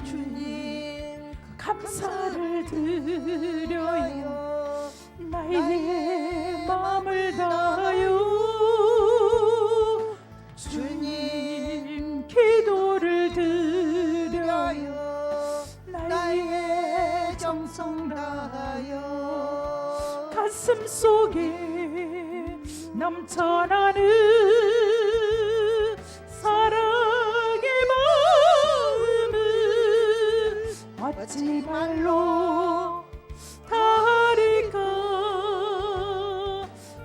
주님 감사를 드려요. 나의 마음을 다하여 주님 기도를 드려요. 나의 정성 다하여 가슴 속에 넘쳐나는 사랑의 마음을 어찌 말로 다할까.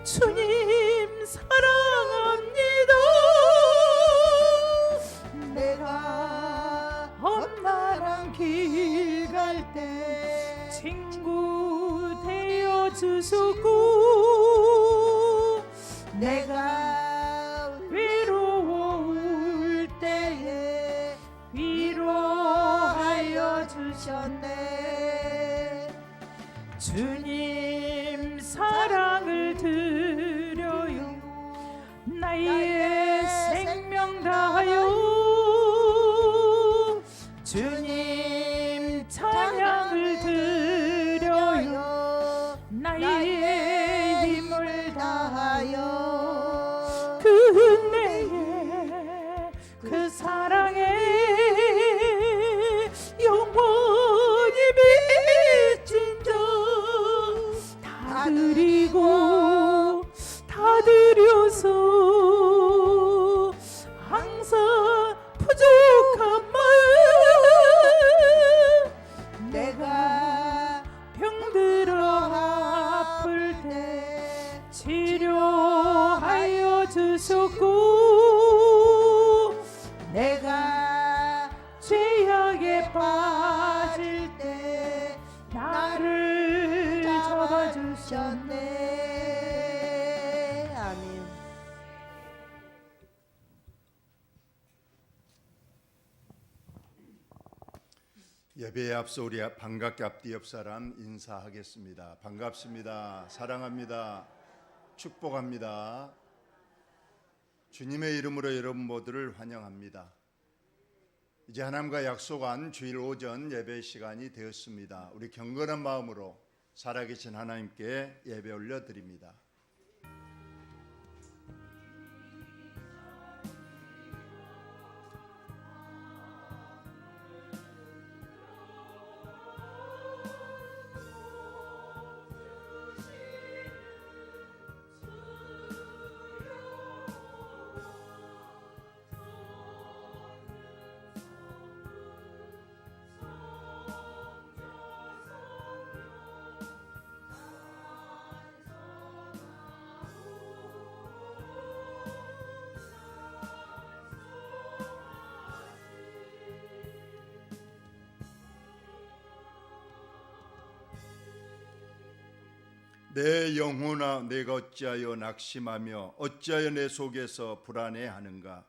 주님 사랑합니다. 내가 엄마랑 길 갈 때 친구 되어 주셨고, 내가 외로울 때에 위로하여 주셨네. 주님 사랑을 드려요. 나의 생명 다하여 주님 찬양을 드려요. 나의 힘을 다하여 그네의 그 사랑에 영원히 빚진 자 다 드리고 다 드려서 항상 부족한 마음 내가 병들어 아플 때 치료하여 주셨고, 내가 죄악에 빠질 때 나를 잡아주셨네. 아멘. 예배에 앞서 우리 반갑게 앞뒤 옆 사람 인사하겠습니다. 반갑습니다. 사랑합니다. 축복합니다. 주님의 이름으로 여러분 모두를 환영합니다. 이제 하나님과 약속한 주일 오전 예배 시간이 되었습니다. 우리 경건한 마음으로 살아계신 하나님께 예배 올려드립니다. 내 영혼아, 내가 어찌하여 낙심하며 어찌하여 내 속에서 불안해하는가.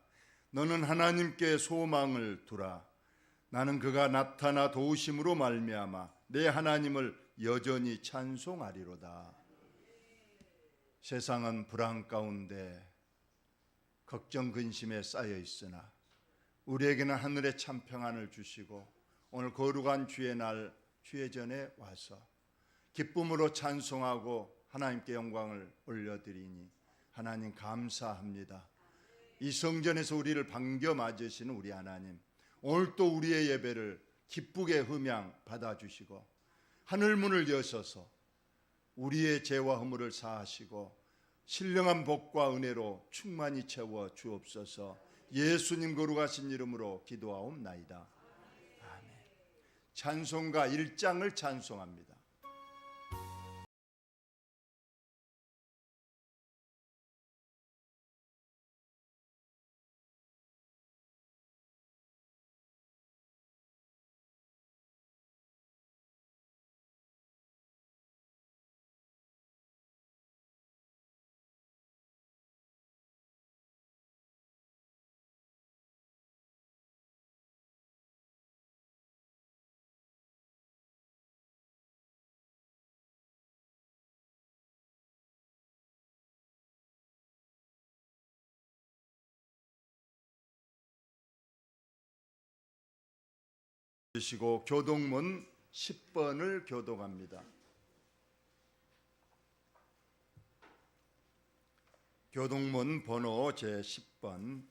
너는 하나님께 소망을 두라. 나는 그가 나타나 도우심으로 말미암아 내 하나님을 여전히 찬송하리로다. 세상은 불안 가운데 걱정 근심에 쌓여 있으나 우리에게는 하늘의 참 평안을 주시고 오늘 거룩한 주의 날 주의 전에 와서 기쁨으로 찬송하고 하나님께 영광을 올려드리니 하나님 감사합니다. 이 성전에서 우리를 반겨 맞으시는 우리 하나님, 오늘 또 우리의 예배를 기쁘게 흠양 받아주시고 하늘문을 여셔서 우리의 죄와 허물을 사하시고 신령한 복과 은혜로 충만히 채워 주옵소서. 예수님 거룩하신 이름으로 기도하옵나이다. 아멘. 찬송가 1장을 찬송합니다. 주시고 교동문 10번을 교독합니다. 교동문 번호 제10번.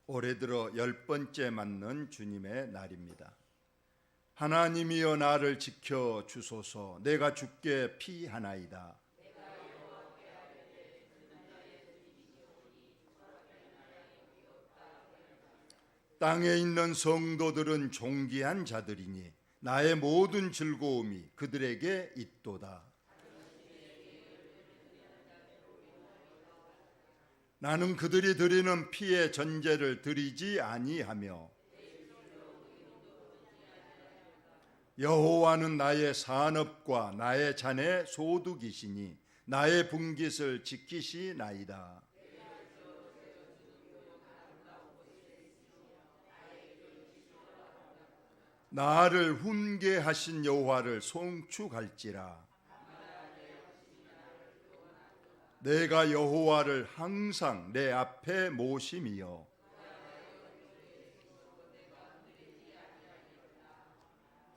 올해 들어 10번째 맞는 주님의 날입니다. 하나님이여 나를 지켜 주소서. 내가 주께 피하나이다. 땅에 있는 성도들은 존귀한 자들이니 나의 모든 즐거움이 그들에게 있도다. 나는 그들이 드리는 피의 전제를 드리지 아니하며 여호와는 나의 산업과 나의 잔의 소득이시니 나의 분깃을 지키시나이다. 나를 훈계하신 여호와를 송축할지라. 내가 여호와를 항상 내 앞에 모심이여.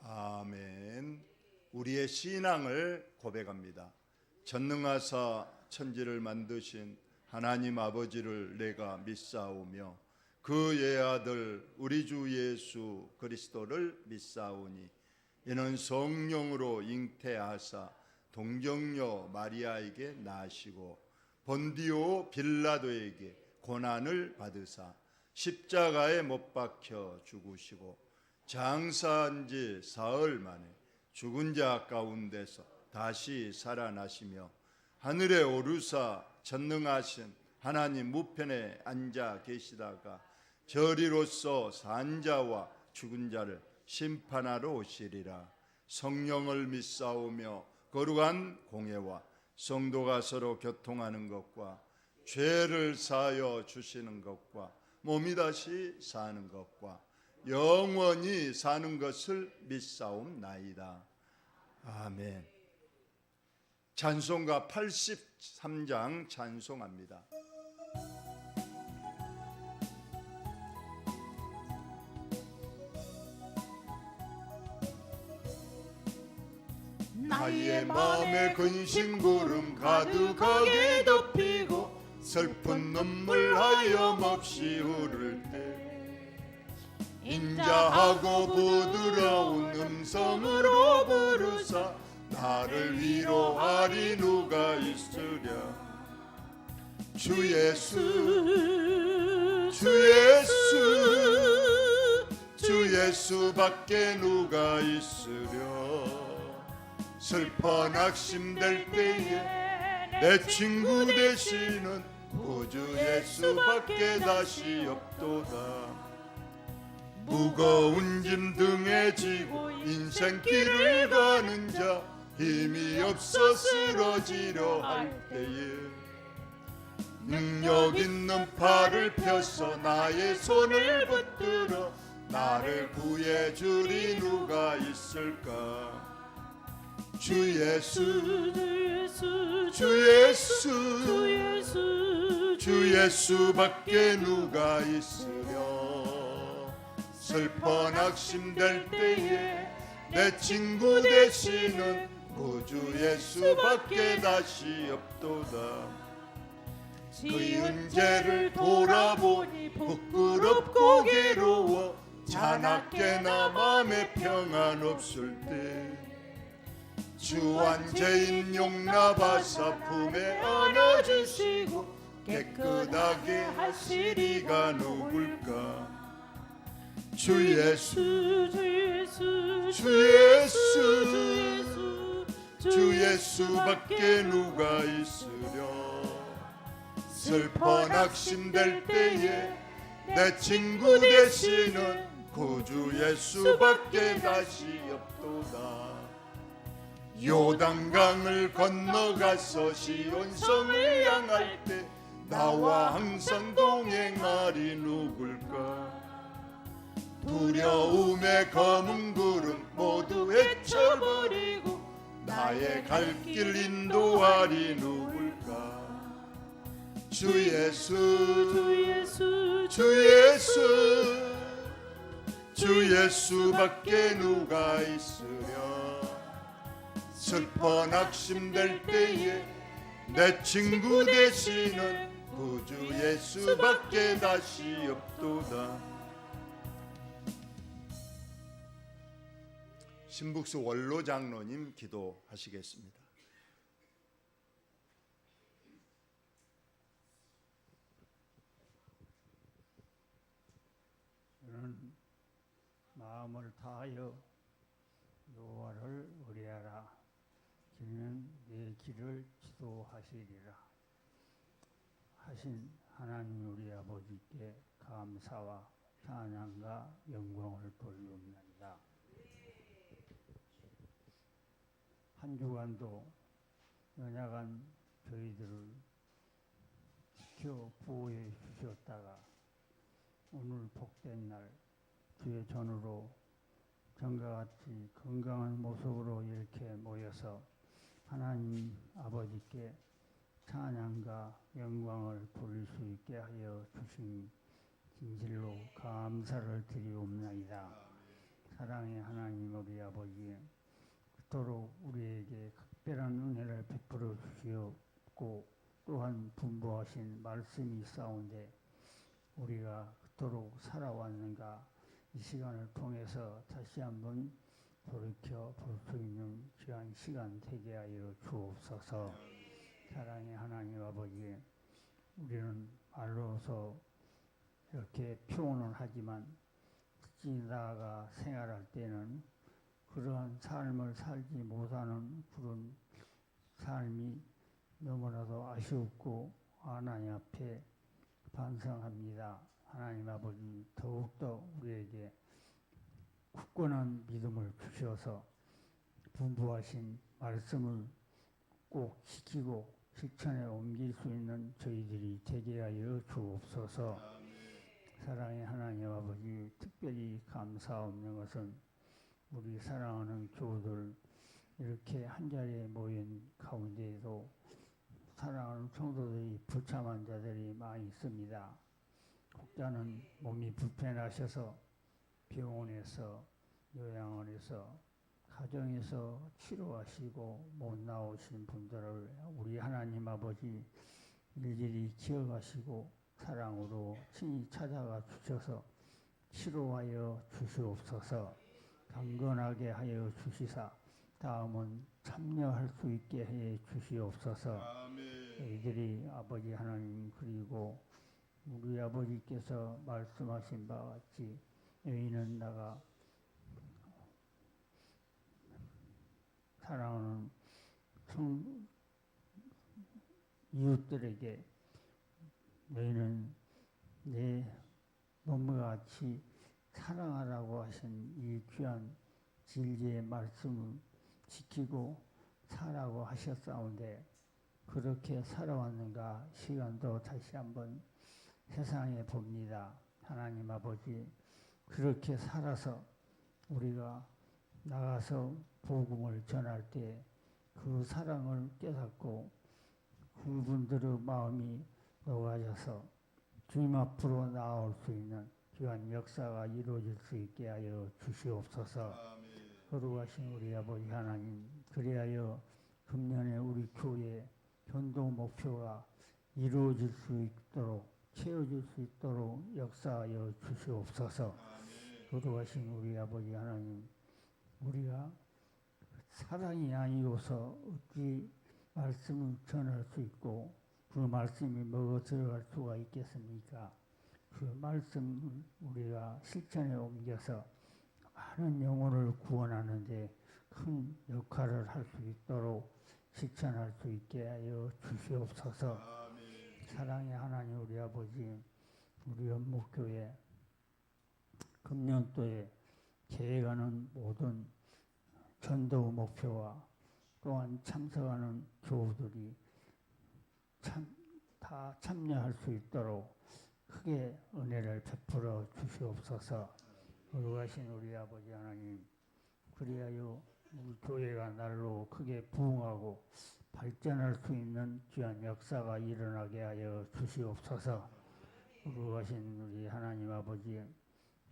아멘. 우리의 신앙을 고백합니다. 전능하사 천지를 만드신 하나님 아버지를 내가 믿사오며 그 예아들 우리 주 예수 그리스도를 믿사오니 이는 성령으로 잉태하사 동정녀 마리아에게 나시고 본디오 빌라도에게 고난을 받으사 십자가에 못 박혀 죽으시고 장사한 지 사흘 만에 죽은 자 가운데서 다시 살아나시며 하늘에 오르사 전능하신 하나님 우편에 앉아 계시다가 저리로서 산 자와 죽은 자를 심판하러 오시리라. 성령을 믿사오며 거룩한 공예와 성도가 서로 교통하는 것과 죄를 사하여 주시는 것과 몸이 다시 사는 것과 영원히 사는 것을 믿사옵나이다. 아멘. 찬송가 83장 찬송합니다. 나의 마음에 근심 구름 가득하게 덮이고 슬픈 눈물 하염없이 흐를 때 인자하고 부드러운 음성으로 부르사 나를 위로하리 누가 있으랴. 주 예수 주 예수 주 예수밖에 누가 있으랴. 슬퍼 낙심될 때에 내 친구 되시는 구주 예수밖에 다시 없도다. 무거운 짐 등에 지고 인생길을 가는 자 힘이 없어 쓰러지려 할 때에 능력 있는 팔을 펴서 나의 손을 붙들어 나를 구해주리 누가 있을까. 주 예수 주 예수 주 예수밖에 누가 있으려. 슬퍼 낙심될 때에 내 친구 되시는 구주 예수밖에 다시 없도다. 그의 죄를 돌아보니 부끄럽고 괴로워 자나깨나 맘에 평안 없을 때 주한 죄인 용납하사 품에 안아주시고 깨끗하게 하시리가 누굴까. 주 예수 주 예수 주 예수밖에 누가 있으려. 슬퍼 낙심될 때에 내 친구 되시는 구주 예수밖에 다시 없도다. 요단강을 건너가서 시온성을 향할 때 나와 항상 동행하리 누굴까. 두려움의 검은 구름 모두 헤쳐버리고 나의 갈 길 인도하리 누굴까? 주 예수 주 예수 주 예수 주 예수밖에 누가 있으랴. 슬퍼 낙심될 때에 내 친구 되시는 구주 예수밖에 다시 없도다. 신북수 원로 장로님 기도하시겠습니다. 너는 마음을 다하여 여호와를 의뢰하라. 그는 내 길을 지도하시리라. 하신 하나님 우리 아버지께 감사와 찬양과 영광을 돌리옵나이다. 한 주간도 연약한 저희들을 지켜 보호해 주셨다가 오늘 복된 날 주의 전으로 전과 같이 건강한 모습으로 이렇게 모여서 하나님 아버지께 찬양과 영광을 돌릴 수 있게 하여 주신 진실로 감사를 드리옵나이다. 사랑의 하나님 우리 아버지, 그토록 우리에게 특별한 은혜를 베풀어 주시었고 또한 분부하신 말씀이 있사온데 우리가 그토록 살아왔는가 이 시간을 통해서 다시 한번 돌이켜 볼 수 있는 귀한 시간 되게 하여 주옵소서. 사랑의 하나님 아버지, 우리는 말로서 이렇게 표현을 하지만 굳이 나아가 생활할 때는 그러한 삶을 살지 못하는 그런 삶이 너무나도 아쉬웠고 하나님 앞에 반성합니다. 하나님 아버지, 더욱더 우리에게 굳건한 믿음을 주셔서 분부하신 말씀을 꼭 지키고 실천에 옮길 수 있는 저희들이 되게 하여 주옵소서. 사랑의 하나님 아버지, 특별히 감사없는 것은 우리 사랑하는 교우들 이렇게 한자리에 모인 가운데에도 사랑하는 성도들이 불참한 자들이 많이 있습니다. 혹자는 몸이 불편하셔서 병원에서 요양원에서 가정에서 치료하시고 못 나오신 분들을 우리 하나님 아버지 일일이 기억하시고 사랑으로 친히 찾아가 주셔서 치료하여 주시옵소서. 강건하게 하여 주시사 다음은 참여할 수 있게 해 주시옵소서. 저희들이 아버지 하나님 그리고 우리 아버지께서 말씀하신 바와 같이 여인은 나가 사랑하는 이웃들에게 너희는 내 몸과 같이 사랑하라고 하신 이 귀한 진리의 말씀을 지키고 살라고 하셨사온데 그렇게 살아왔는가 시간도 다시 한번 세상에 봅니다. 하나님 아버지, 그렇게 살아서 우리가 나가서 복음을 전할 때 그 사랑을 깨닫고 그분들의 마음이 녹아져서 주님 앞으로 나올 수 있는 귀한 역사가 이루어질 수 있게 하여 주시옵소서. 거룩하신 우리 아버지 하나님, 그리하여 금년에 우리 교회 전도 목표가 이루어질 수 있도록 채워질 수 있도록 역사하여 주시옵소서. 거룩하신 우리 아버지 하나님, 우리가 사랑이 아니어서 어찌 말씀을 전할 수 있고 그 말씀이 먹어 들어갈 수가 있겠습니까? 그 말씀을 우리가 실천에 옮겨서 많은 영혼을 구원하는 데 큰 역할을 할 수 있도록 실천할 수 있게 하여 주시옵소서. 사랑의 하나님 우리 아버지, 우리 연목교회 금년도에 계획하는 모든 전도 목표와 또한 참석하는 교우들이 다 참여할 수 있도록 크게 은혜를 베풀어 주시옵소서. 거룩하신 우리 아버지 하나님, 그리하여 우리 교회가 날로 크게 부흥하고 발전할 수 있는 귀한 역사가 일어나게 하여 주시옵소서. 거룩하신 우리 하나님 아버지,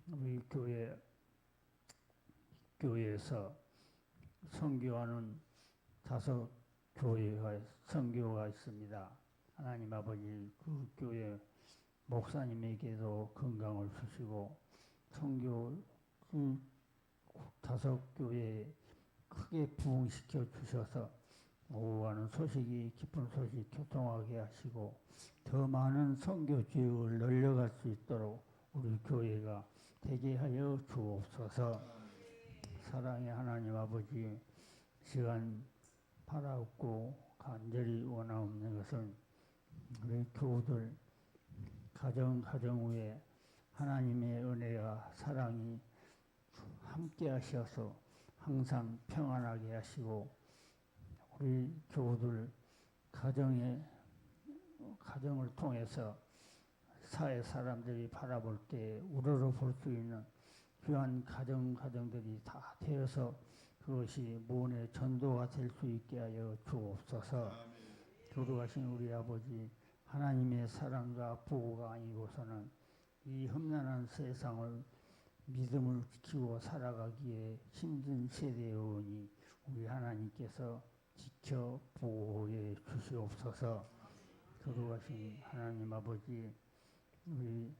우리 교회에서 선교하는 5 교회가 선교가 있습니다. 하나님 아버지, 그 교회 목사님에게도 건강을 주시고 선교 그 5 교회에 크게 부흥시켜 주셔서 오가는 소식이 기쁜 소식 교통하게 하시고 더 많은 선교 지역을 늘려갈 수 있도록 우리 교회가 되게 하여 주옵소서. 사랑의 하나님 아버지, 시간 바라옵고 간절히 원하옵는 것은 우리 교우들 가정 위에 하나님의 은혜와 사랑이 함께 하셔서 항상 평안하게 하시고 우리 교우들 가정을 통해서 사회 사람들이 바라볼 때 우러러 볼 수 있는 귀한 가정들이 다 되어서 그것이 무언의 전도가 될 수 있게 하여 주옵소서. 거룩하신 우리 아버지, 하나님의 사랑과 보호가 아니고서는 이 험난한 세상을 믿음을 지키고 살아가기에 힘든 세대여오니 우리 하나님께서 지켜 보호해 주시옵소서. 거룩하신 하나님 아버지, 우리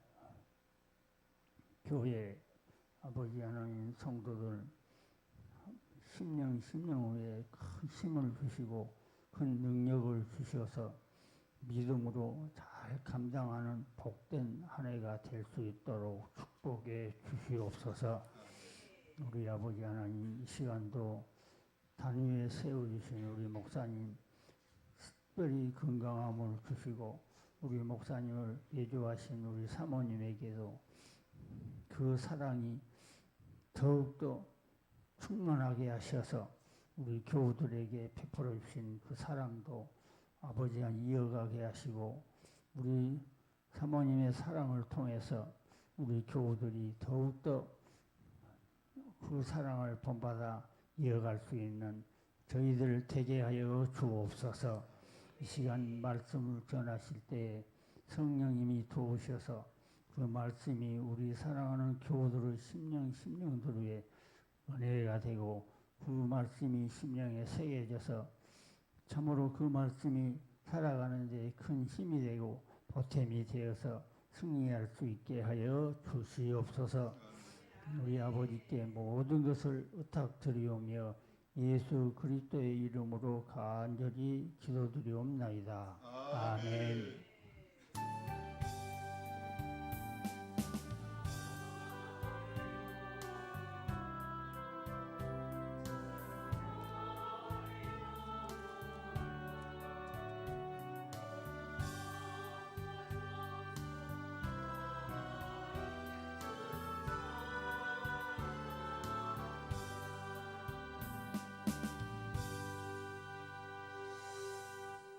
교회 아버지 하나님 성도들 심령 후에 큰 힘을 주시고 큰 능력을 주셔서 믿음으로 잘 감당하는 복된 한 해가 될 수 있도록 축복해 주시옵소서. 우리 아버지 하나님, 이 시간도 단위에 세워주신 우리 목사님 특별히 건강함을 주시고 우리 목사님을 예조하신 우리 사모님에게도 그 사랑이 더욱더 충만하게 하셔서 우리 교우들에게 베풀어 주신 그 사랑도 아버지가 이어가게 하시고 우리 사모님의 사랑을 통해서 우리 교우들이 더욱더 그 사랑을 본받아 이어갈 수 있는 저희들 되게 하여 주옵소서. 이 시간 말씀을 전하실 때 성령님이 도우셔서 그 말씀이 우리 사랑하는 교우들의 심령들 위에 은혜가 되고 그 말씀이 심령에 새겨져서 참으로 그 말씀이 살아가는 데 큰 힘이 되고 보탬이 되어서 승리할 수 있게 하여 주시옵소서. 우리 아버지께 모든 것을 의탁드리오며 예수 그리스도의 이름으로 간절히 기도드리옵나이다. 아멘.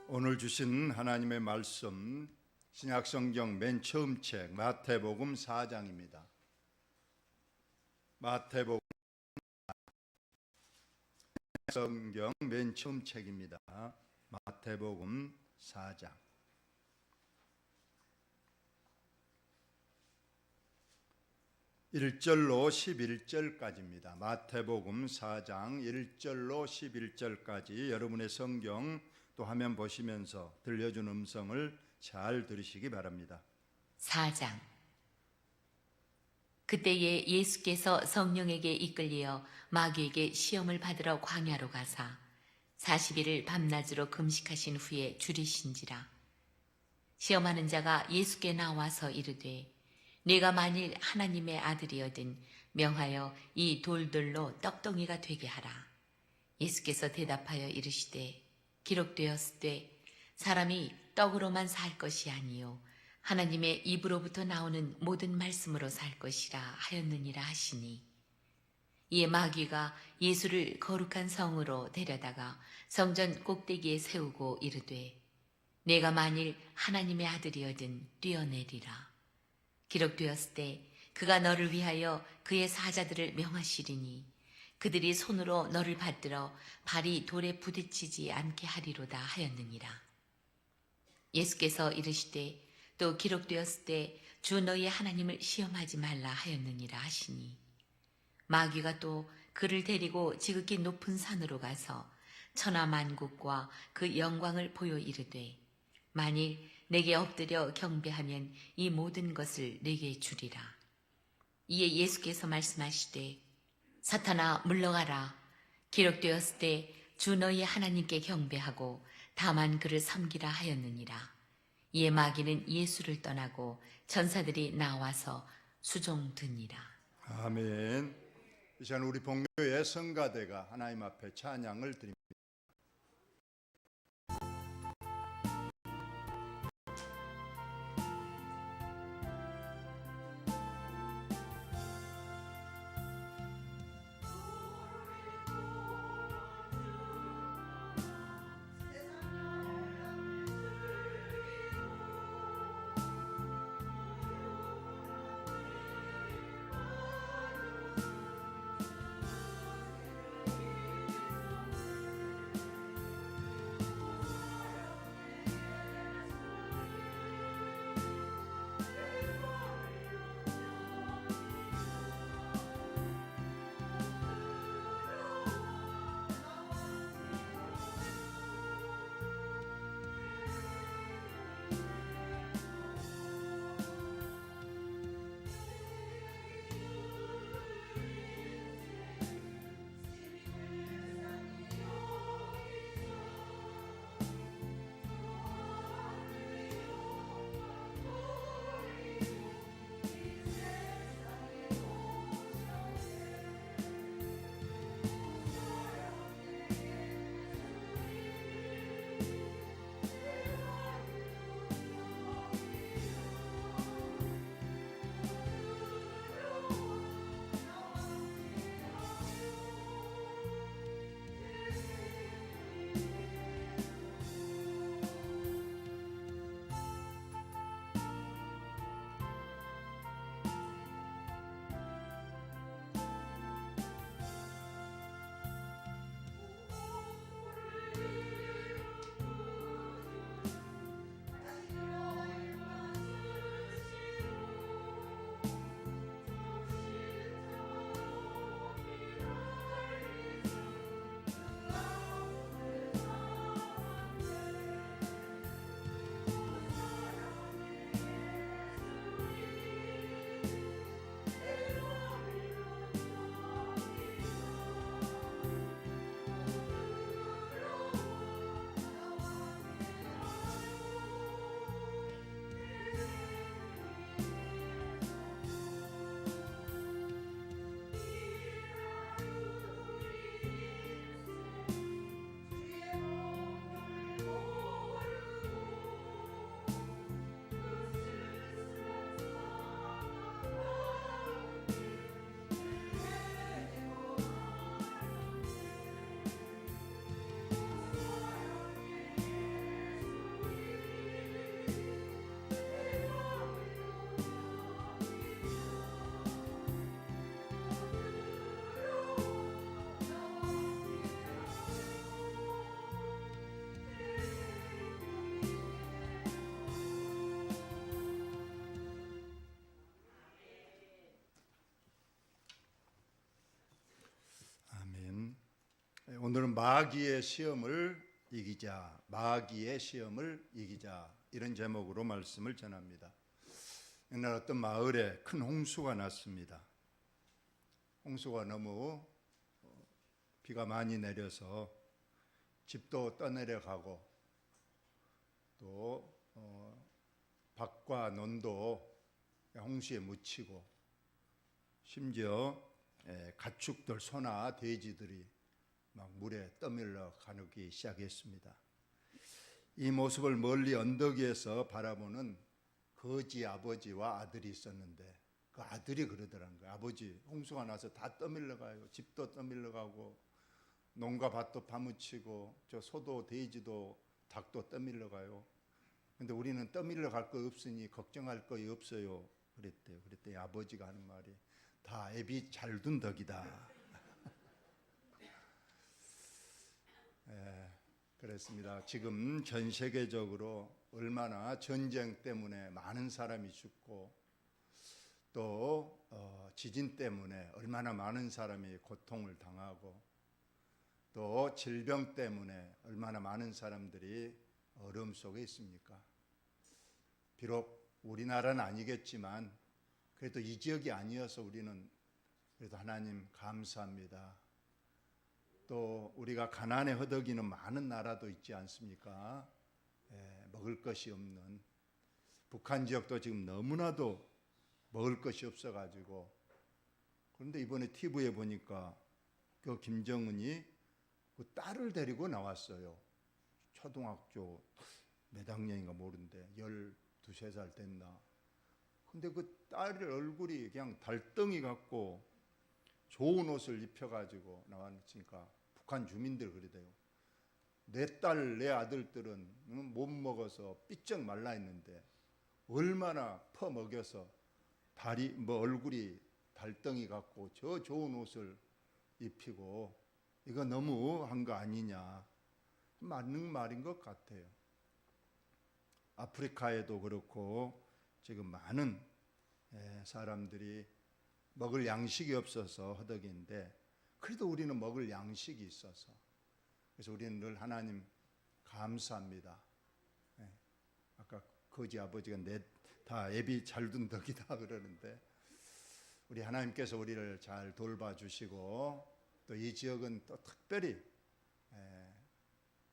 오늘 주신 하나님의 말씀 신약성경 맨 처음 책 마태복음 4장입니다. 마태복음 성경 맨 처음 책입니다. 마태복음 4장 1절로 11절까지입니다. 마태복음 4장 1절로 11절까지 여러분의 성경 또 화면 보시면서 들려준 음성을 잘 들으시기 바랍니다. 4장. 그때에 예수께서 성령에게 이끌려 마귀에게 시험을 받으러 광야로 가사 40일을 밤낮으로 금식하신 후에 줄이신지라. 시험하는 자가 예수께 나와서 이르되 네가 만일 하나님의 아들이거든 명하여 이 돌들로 떡덩이가 되게 하라. 예수께서 대답하여 이르시되 기록되었으되 사람이 떡으로만 살 것이 아니요 하나님의 입으로부터 나오는 모든 말씀으로 살 것이라 하였느니라 하시니 이에 마귀가 예수를 거룩한 성으로 데려다가 성전 꼭대기에 세우고 이르되 내가 만일 하나님의 아들이거든 뛰어내리라. 기록되었을 때 그가 너를 위하여 그의 사자들을 명하시리니 그들이 손으로 너를 받들어 발이 돌에 부딪히지 않게 하리로다 하였느니라. 예수께서 이르시되 또 기록되었을 때 주 너희의 하나님을 시험하지 말라 하였느니라 하시니 마귀가 또 그를 데리고 지극히 높은 산으로 가서 천하만국과 그 영광을 보여 이르되 만일 내게 엎드려 경배하면 이 모든 것을 내게 주리라. 이에 예수께서 말씀하시되 사탄아 물러가라. 기록되었을 때 주 너희의 하나님께 경배하고 다만 그를 섬기라 하였느니라. 이에 마귀는 예수를 떠나고 천사들이 나와서 수종드니라. 아멘. 이 시간 우리 복묘의 성가대가 하나님 앞에 찬양을 드립니다. 오늘은 마귀의 시험을 이기자, 마귀의 시험을 이기자, 이런 제목으로 말씀을 전합니다. 옛날 어떤 마을에 큰 홍수가 났습니다. 홍수가 너무 비가 많이 내려서 집도 떠내려가고 또 밭과 논도 홍수에 묻히고 심지어 가축들, 소나 돼지들이 막 물에 떠밀려 가기 시작했습니다. 이 모습을 멀리 언덕 위에서 바라보는 거지 아버지와 아들이 있었는데 그 아들이 그러더라는 거예요. 아버지, 홍수가 나서 다 떠밀려 가요. 집도 떠밀려 가고 농가 밭도 파묻히고 저 소도 돼지도 닭도 떠밀려 가요. 근데 우리는 떠밀려 갈 거 없으니 걱정할 거 없어요. 그랬대요. 그랬더니 아버지가 하는 말이 다 애비 잘 둔 덕이다. 그렇습니다. 지금 전 세계적으로 얼마나 전쟁 때문에 많은 사람이 죽고 또 지진 때문에 얼마나 많은 사람이 고통을 당하고 또 질병 때문에 얼마나 많은 사람들이 어려움 속에 있습니까? 비록 우리나라는 아니겠지만 그래도 이 지역이 아니어서 우리는 그래도 하나님 감사합니다. 또 우리가 가난에 허덕이는 많은 나라도 있지 않습니까? 먹을 것이 없는 북한 지역도 지금 너무나도 먹을 것이 없어가지고, 그런데 이번에 TV에 보니까 그 김정은이 그 딸을 데리고 나왔어요. 초등학교 몇 학년인가 모르는데 12, 3살 됐나. 근데 그 딸 얼굴이 그냥 달덩이 같고 좋은 옷을 입혀가지고 나왔으니까 북한 주민들 그러대요. 내 딸, 내 아들들은 못 먹어서 삐쩍 말라 있는데 얼마나 퍼먹여서 얼굴이 달덩이 같고 저 좋은 옷을 입히고 이거 너무한 거 아니냐. 맞는 말인 것 같아요. 아프리카에도 그렇고 지금 많은 사람들이 먹을 양식이 없어서 허덕인데 그래도 우리는 먹을 양식이 있어서 그래서 우리는 늘 하나님 감사합니다. 아까 거지 아버지가 다 애비 잘 둔 덕이다 그러는데 우리 하나님께서 우리를 잘 돌봐주시고 또 이 지역은 또 특별히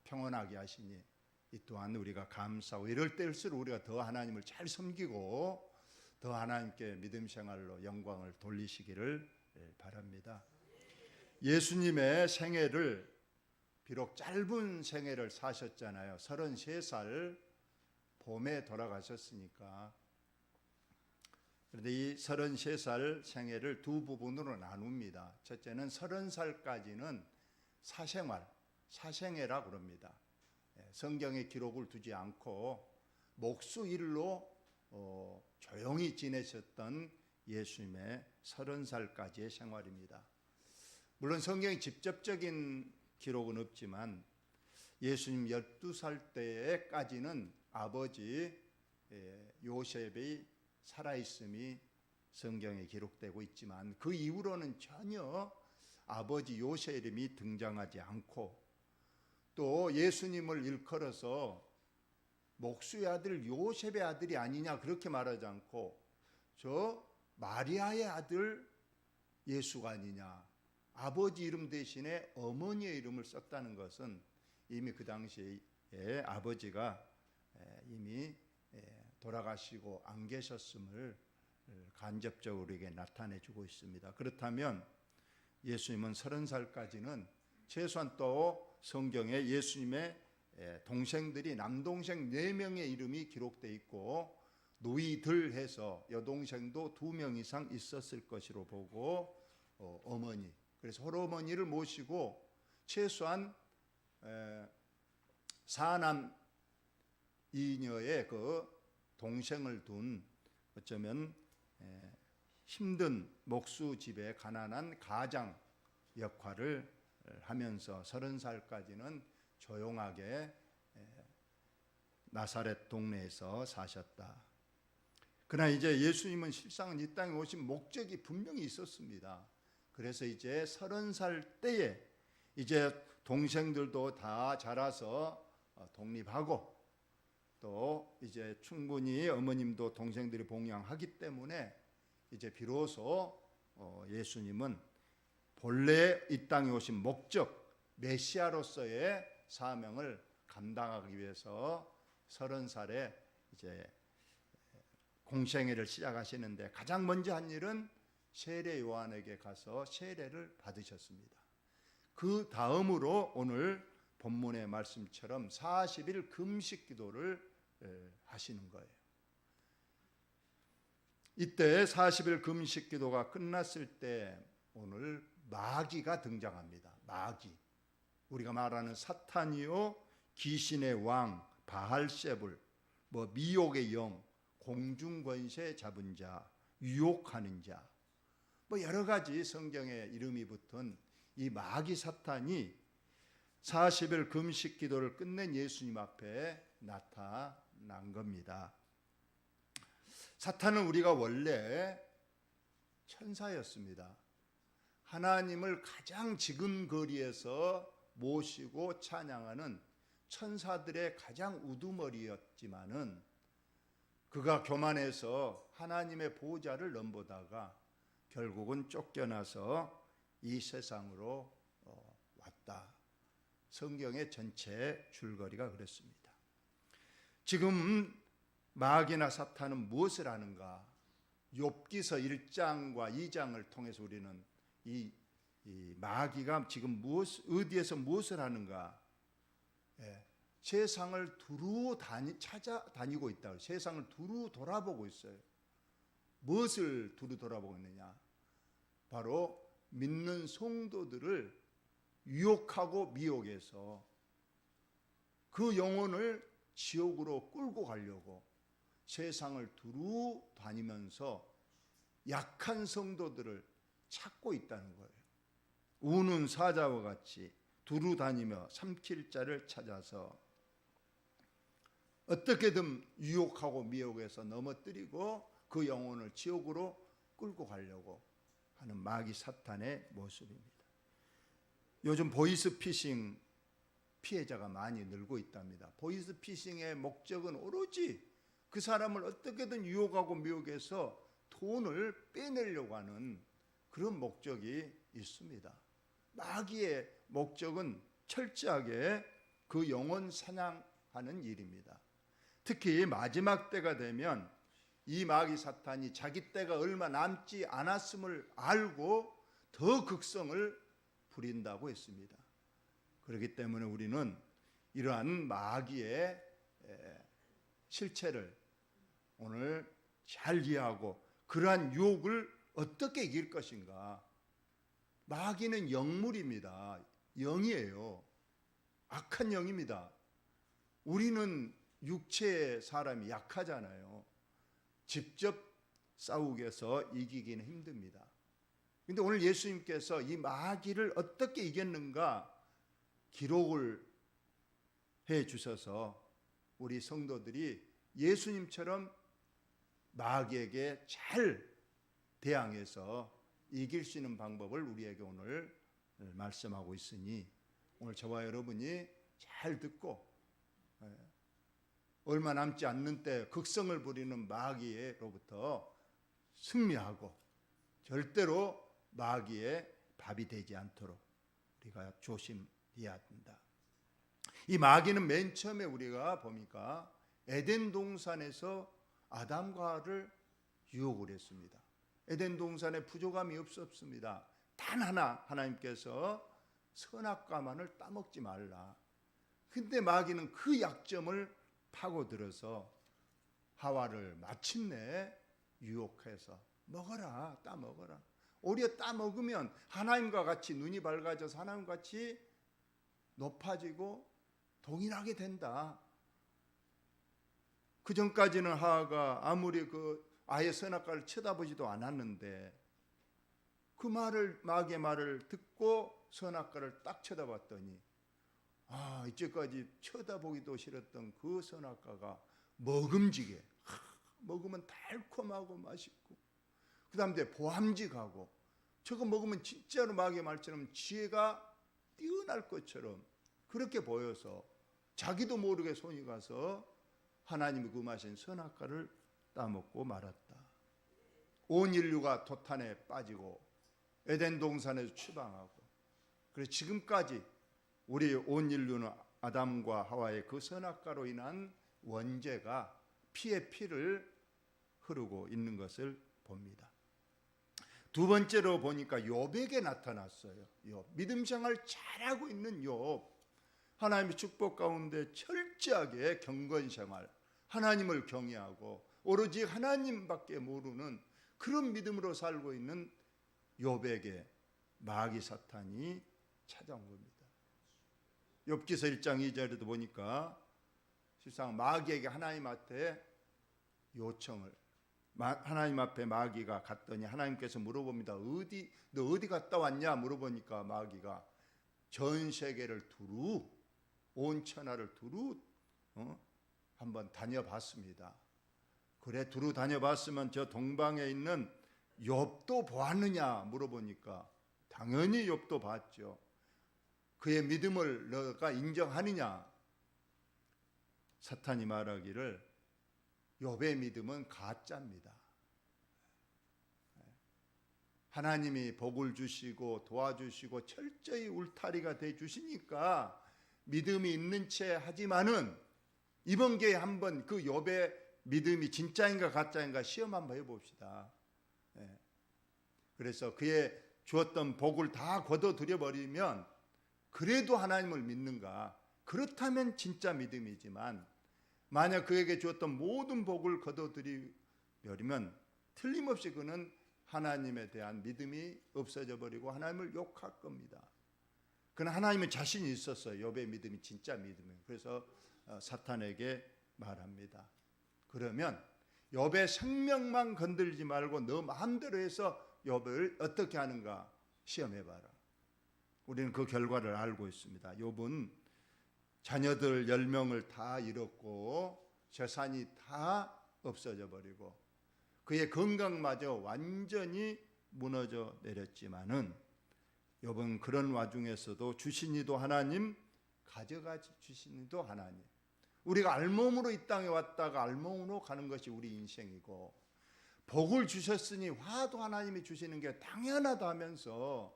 평온하게 하시니 이 또한 우리가 감사하고 이럴 때일수록 우리가 더 하나님을 잘 섬기고 더 하나님께 믿음 생활로 영광을 돌리시기를 바랍니다. 예수님의 생애를 비록 짧은 생애를 사셨잖아요. 33살 봄에 돌아가셨으니까. 그런데 이 33살 생애를 두 부분으로 나눕니다. 첫째는 30살까지는 사생애라 그럽니다. 성경에 기록을 두지 않고 목수일로 조용히 지내셨던 예수님의 30살까지의 생활입니다. 물론 성경에 직접적인 기록은 없지만 예수님 12살 때까지는 아버지 요셉이 살아있음이 성경에 기록되고 있지만 그 이후로는 전혀 아버지 요셉 이름이 등장하지 않고 또 예수님을 일컬어서 목수의 아들 요셉의 아들이 아니냐 그렇게 말하지 않고 저 마리아의 아들 예수가 아니냐, 아버지 이름 대신에 어머니의 이름을 썼다는 것은 이미 그 당시에 아버지가 이미 돌아가시고 안 계셨음을 간접적으로 우리에게 나타내 주고 있습니다. 그렇다면 예수님은 30살까지는 최소한 또 성경에 예수님의 동생들이 남동생 4명의 이름이 기록되어 있고 노이들 해서 여동생도 2명 이상 있었을 것으로 보고 어머니, 그래서 홀어머니를 모시고 최소한 4남 2녀의 그 동생을 둔 어쩌면 힘든 목수 집의 가난한 가장 역할을 하면서 30살까지는 조용하게 나사렛 동네에서 사셨다. 그러나 이제 예수님은 실상은 이 땅에 오신 목적이 분명히 있었습니다. 그래서 이제 30살 때에 이제 동생들도 다 자라서 독립하고 또 이제 충분히 어머님도 동생들이 봉양하기 때문에 이제 비로소 예수님은 본래 이 땅에 오신 목적 메시아로서의 사명을 감당하기 위해서 30살에 이제 공생애를 시작하시는데 가장 먼저 한 일은 세례 요한에게 가서 세례를 받으셨습니다. 그 다음으로 오늘 본문의 말씀처럼 40일 금식 기도를 하시는 거예요. 이때 40일 금식 기도가 끝났을 때 오늘 마귀가 등장합니다. 마귀, 우리가 말하는 사탄이요 귀신의 왕 바알세불, 미혹의 영, 공중권세 잡은 자, 유혹하는 자, 여러 가지 성경에 이름이 붙은 이 마귀 사탄이 40일 금식 기도를 끝낸 예수님 앞에 나타난 겁니다. 사탄은 우리가 원래 천사였습니다. 하나님을 가장 지근거리에서 모시고 찬양하는 천사들의 가장 우두머리였지만은 그가 교만해서 하나님의 보좌를 넘보다가 결국은 쫓겨나서 이 세상으로 왔다. 성경의 전체 줄거리가 그렇습니다. 지금 마귀나 사탄은 무엇을 하는가? 욥기서 1장과 2장을 통해서 우리는 이 마귀가 지금 어디에서 무엇을 하는가? 세상을 두루 찾아다니고 있다. 세상을 두루 돌아보고 있어요. 무엇을 두루 돌아보고 있느냐? 바로 믿는 성도들을 유혹하고 미혹해서 그 영혼을 지옥으로 끌고 가려고 세상을 두루 다니면서 약한 성도들을 찾고 있다는 거예요. 우는 사자와 같이 두루 다니며 삼킬 자를 찾아서 어떻게든 유혹하고 미혹해서 넘어뜨리고 그 영혼을 지옥으로 끌고 가려고 하는 마귀 사탄의 모습입니다. 요즘 보이스피싱 피해자가 많이 늘고 있답니다. 보이스피싱의 목적은 오로지 그 사람을 어떻게든 유혹하고 미혹해서 돈을 빼내려고 하는 그런 목적이 있습니다. 마귀의 목적은 철저하게 그 영혼 사냥하는 일입니다. 특히 마지막 때가 되면 이 마귀 사탄이 자기 때가 얼마 남지 않았음을 알고 더 극성을 부린다고 했습니다. 그렇기 때문에 우리는 이러한 마귀의 실체를 오늘 잘 이해하고 그러한 유혹을 어떻게 이길 것인가. 마귀는 영물입니다. 영이에요. 악한 영입니다. 우리는 육체의 사람이 약하잖아요. 직접 싸우게서 이기기는 힘듭니다. 그런데 오늘 예수님께서 이 마귀를 어떻게 이겼는가 기록을 해 주셔서 우리 성도들이 예수님처럼 마귀에게 잘 대항해서 이길 수 있는 방법을 우리에게 오늘 말씀하고 있으니 오늘 저와 여러분이 잘 듣고 얼마 남지 않는 때 극성을 부리는 마귀로부터 승리하고 절대로 마귀의 밥이 되지 않도록 우리가 조심해야 한다. 이 마귀는 맨 처음에 우리가 보니까 에덴 동산에서 아담과 하와를 유혹을 했습니다. 에덴 동산에 부족함이 없었습니다. 단 하나 하나님께서 선악과만을 따먹지 말라. 근데 마귀는 그 약점을 파고들어서 하와를 마침내 유혹해서 먹어라, 따먹어라. 오히려 따먹으면 하나님과 같이 눈이 밝아져서 하나님과 같이 높아지고 동일하게 된다. 그 전까지는 하와가 아무리 아예 선악과를 쳐다보지도 않았는데 그 마귀의 말을 듣고 선악과를 딱 쳐다봤더니 이제까지 쳐다보기도 싫었던 그 선악과가 먹음직해. 먹으면 달콤하고 맛있고 그 다음에 보암직하고 저거 먹으면 진짜로 마귀의 말처럼 지혜가 뛰어날 것처럼 그렇게 보여서 자기도 모르게 손이 가서 하나님이 금하신 선악과를 따먹고 말았다. 온 인류가 도탄에 빠지고 에덴 동산에서 추방하고 그래서 지금까지 우리 온 인류는 아담과 하와의 그 선악과로 인한 원죄가 피의 피를 흐르고 있는 것을 봅니다. 두 번째로 보니까 욥에게 나타났어요. 욥, 믿음 생활 잘하고 있는 욥, 하나님의 축복 가운데 철저하게 경건 생활, 하나님을 경외하고 오로지 하나님밖에 모르는 그런 믿음으로 살고 있는 욥에게 마귀 사탄이 찾아온 겁니다. 욥기서 1장 2절에도 보니까 실상 마귀에게 하나님 앞에 요청을 하나님 앞에 마귀가 갔더니 하나님께서 물어봅니다. 너 어디 갔다 왔냐 물어보니까 마귀가 전 세계를 두루, 온 천하를 두루 한번 다녀봤습니다. 그래 두루 다녀봤으면 저 동방에 있는 욥도 보았느냐 물어보니까 당연히 욥도 봤죠. 그의 믿음을 너가 인정하느냐? 사탄이 말하기를 욥의 믿음은 가짜입니다. 하나님이 복을 주시고 도와주시고 철저히 울타리가 돼 주시니까 믿음이 있는 채 하지만은 이번 기회에 한번 그 욥의 믿음이 진짜인가 가짜인가 시험 한번 해봅시다. 그래서 그의 주었던 복을 다 거둬들여 버리면 그래도 하나님을 믿는가? 그렇다면 진짜 믿음이지만 만약 그에게 주었던 모든 복을 거둬들이면 틀림없이 그는 하나님에 대한 믿음이 없어져 버리고 하나님을 욕할 겁니다. 그는 하나님은 자신이 있었어요. 욥의 믿음이 진짜 믿음이에요. 그래서 사탄에게 말합니다. 그러면 욥의 생명만 건들지 말고 너 마음대로 해서 욥을 어떻게 하는가 시험해봐라. 우리는 그 결과를 알고 있습니다. 욥은 자녀들 10명을 다 잃었고 재산이 다 없어져 버리고 그의 건강마저 완전히 무너져 내렸지만은 욥은 그런 와중에서도 주신 이도 하나님, 가져가 주신 이도 하나님. 우리가 알몸으로 이 땅에 왔다가 알몸으로 가는 것이 우리 인생이고 복을 주셨으니 화도 하나님이 주시는 게 당연하다 하면서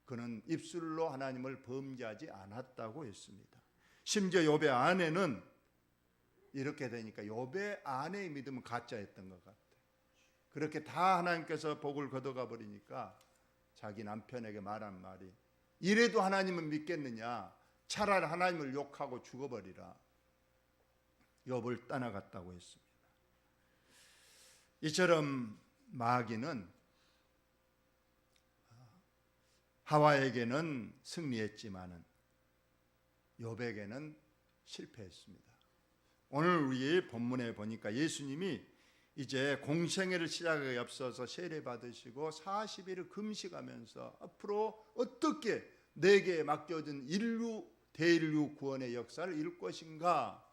그는 입술로 하나님을 범죄하지 않았다고 했습니다. 심지어 욥의 아내는 이렇게 되니까 욥의 아내의 믿음은 가짜였던 것 같아요. 그렇게 다 하나님께서 복을 걷어가 버리니까 자기 남편에게 말한 말이 이래도 하나님은 믿겠느냐? 차라리 하나님을 욕하고 죽어버리라. 욥을 떠나갔다고 했습니다. 이처럼 마귀는 하와에게는 승리했지만은 욥에게는 실패했습니다. 오늘 우리 본문에 보니까 예수님이 이제 공생애를 시작하기에 앞서서 세례 받으시고 40일을 금식하면서 앞으로 어떻게 내게 맡겨진 대인류 구원의 역사를 이룰 것인가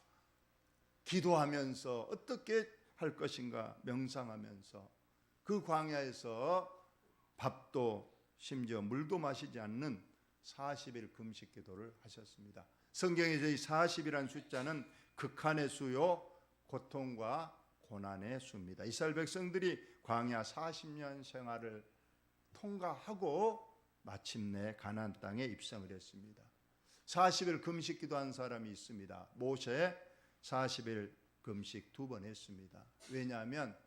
기도하면서 어떻게 할 것인가 명상하면서 그 광야에서 밥도 심지어 물도 마시지 않는 40일 금식 기도를 하셨습니다. 성경에서 이 40이라는 숫자는 극한의 수요 고통과 고난의 수입니다. 이스라엘 백성들이 광야 40년 생활을 통과하고 마침내 가나안 땅에 입성을 했습니다. 40일 금식 기도한 사람이 있습니다. 모세 40일 금식 2번 했습니다. 왜냐하면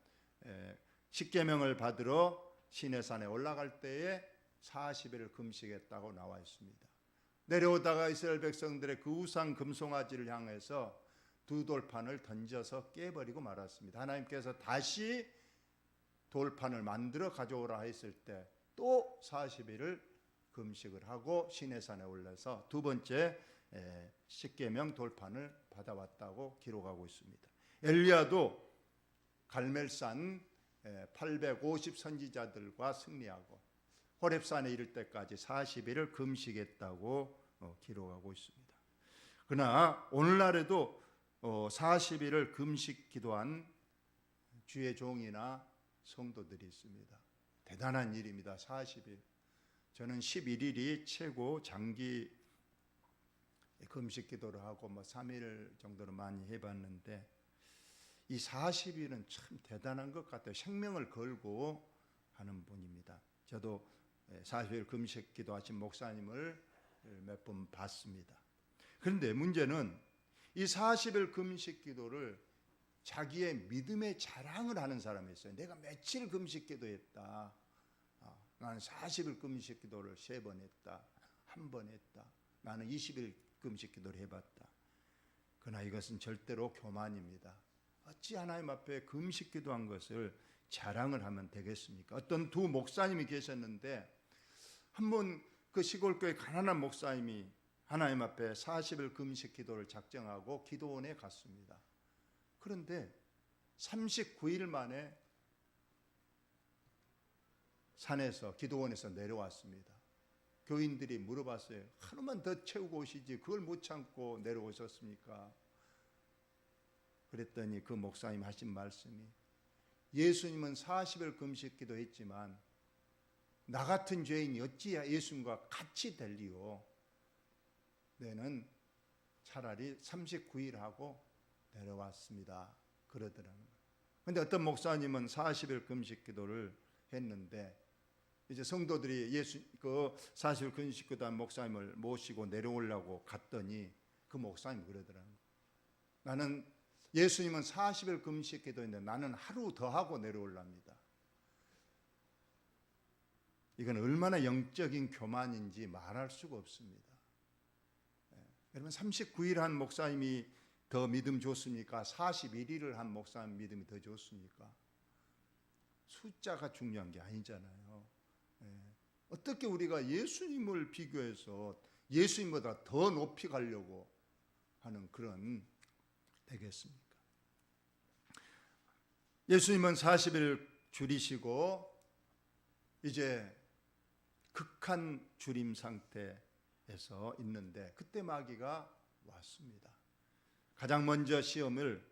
십계명을 받으러 시내산에 올라갈 때에 40일을 금식했다고 나와 있습니다. 내려오다가 이스라엘 백성들의 그 우상 금송아지를 향해서 두 돌판을 던져서 깨버리고 말았습니다. 하나님께서 다시 돌판을 만들어 가져오라 했을 때 또 40일을 금식을 하고 시내산에 올라서 두 번째 십계명 돌판을 받아왔다고 기록하고 있습니다. 엘리야도 갈멜산 850 선지자들과 승리하고 호렙산에 이를 때까지 40일을 금식했다고 기록하고 있습니다. 그러나 오늘날에도 40일을 금식 기도한 주의 종이나 성도들이 있습니다. 대단한 일입니다. 40일. 저는 11일이 최고 장기 금식 기도를 하고 3일 정도로 많이 해봤는데 이 40일은 참 대단한 것 같아요. 생명을 걸고 하는 분입니다. 저도 40일 금식 기도하신 목사님을 몇 번 봤습니다. 그런데 문제는 이 40일 금식 기도를 자기의 믿음의 자랑을 하는 사람이 있어요. 내가 며칠 금식 기도했다. 나는 40일 금식 기도를 3번 했다. 1번 했다. 나는 20일 금식 기도를 해봤다. 그러나 이것은 절대로 교만입니다. 어찌 하나님 앞에 금식 기도한 것을 자랑을 하면 되겠습니까? 어떤 두 목사님이 계셨는데 한번 그 시골교회 가난한 목사님이 하나님 앞에 40일 금식 기도를 작정하고 기도원에 갔습니다. 그런데 39일 만에 산에서 기도원에서 내려왔습니다. 교인들이 물어봤어요. 하루만 더 채우고 오시지 그걸 못 참고 내려오셨습니까? 그랬더니 그 목사님 하신 말씀이, 예수님은 40일 금식기도 했지만 나 같은 죄인이 어찌야 예수님과 같이 될리요. 내는 차라리 39일 하고 내려왔습니다. 그러더라는 거예요. 그런데 어떤 목사님은 40일 금식기도를 했는데 이제 성도들이 그 40일 금식기도한 목사님을 모시고 내려오려고 갔더니 그 목사님이 그러더라는 거예요. 나는 예수님은 40일 금식기도했는데 나는 하루 더 하고 내려올랍니다. 이건 얼마나 영적인 교만인지 말할 수가 없습니다. 여러분 39일 한 목사님이 더 믿음 좋습니까? 41일을 한 목사님 믿음이 더 좋습니까? 숫자가 중요한 게 아니잖아요. 어떻게 우리가 예수님을 비교해서 예수님보다 더 높이 가려고 하는 그런 되겠습니까? 예수님은 40일 줄이시고 이제 극한 줄임 상태에서 있는데 그때 마귀가 왔습니다. 가장 먼저 시험을,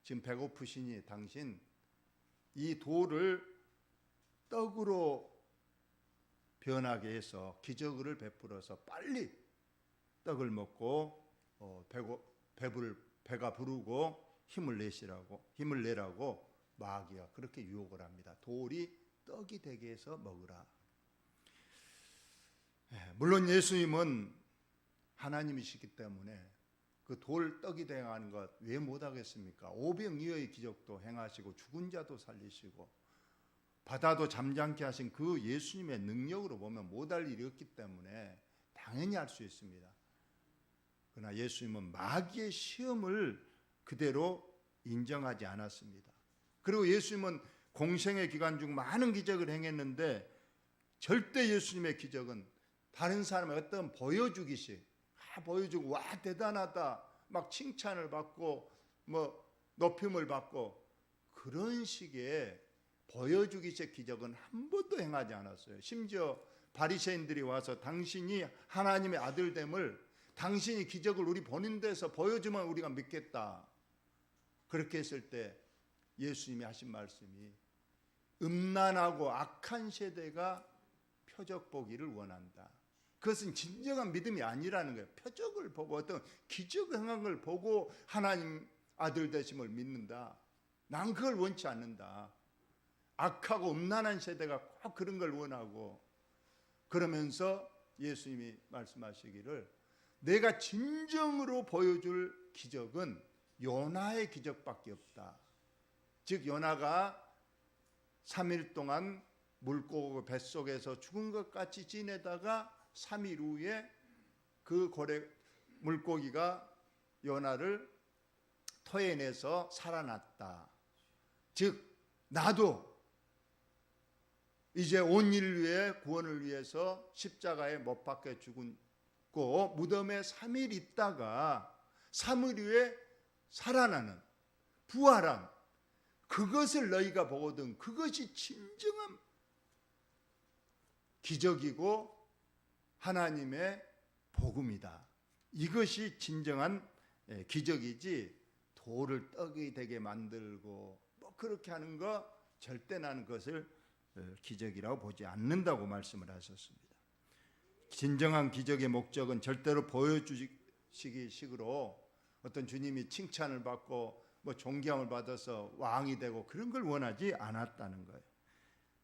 지금 배고프시니 당신 이 돌을 떡으로 변하게 해서 기적을 베풀어서 빨리 떡을 먹고 배가 부르고 힘을 내라고 마귀가 그렇게 유혹을 합니다. 돌이 떡이 되게 해서 먹으라. 물론 예수님은 하나님이시기 때문에 그 돌 떡이 되게 하는 것 왜 못하겠습니까? 오병이어의 기적도 행하시고 죽은 자도 살리시고 바다도 잠잠케 하신 그 예수님의 능력으로 보면 못할 일이 없기 때문에 당연히 할 수 있습니다. 그러나 예수님은 마귀의 시험을 그대로 인정하지 않았습니다. 그리고 예수님은 공생의 기간 중 많은 기적을 행했는데 절대 예수님의 기적은 다른 사람의 어떤 보여주기식, 보여주고 와 대단하다 막 칭찬을 받고 뭐 높임을 받고 그런 식의 보여주기식 기적은 한 번도 행하지 않았어요. 심지어 바리새인들이 와서 당신이 하나님의 아들됨을, 당신이 기적을 우리 보는 데서 보여주면 우리가 믿겠다, 그렇게 했을 때 예수님이 하신 말씀이 음란하고 악한 세대가 표적 보기를 원한다. 그것은 진정한 믿음이 아니라는 거예요. 표적을 보고 어떤 기적을 행한 걸 보고 하나님 아들 되심을 믿는다. 난 그걸 원치 않는다. 악하고 음란한 세대가 꼭 그런 걸 원하고, 그러면서 예수님이 말씀하시기를 내가 진정으로 보여줄 기적은 요나의 기적밖에 없다. 즉 요나가 3일 동안 물고기 뱃속에서 죽은 것 같이 지내다가 3일 후에 그 물고기가 요나를 토해내서 살아났다. 즉 나도 이제 온 인류의 구원을 위해서 십자가에 못 박혀 죽고 무덤에 3일 있다가 3일 후에 살아나는 부활한 그것을 너희가 보거든 그것이 진정한 기적이고 하나님의 복음이다. 이것이 진정한 기적이지 돌을 떡이 되게 만들고 뭐 그렇게 하는 거 절대 나는 그것을 기적이라고 보지 않는다고 말씀을 하셨습니다. 진정한 기적의 목적은 절대로 보여주시기 식으로 어떤 주님이 칭찬을 받고 뭐 존경을 받아서 왕이 되고 그런 걸 원하지 않았다는 거예요.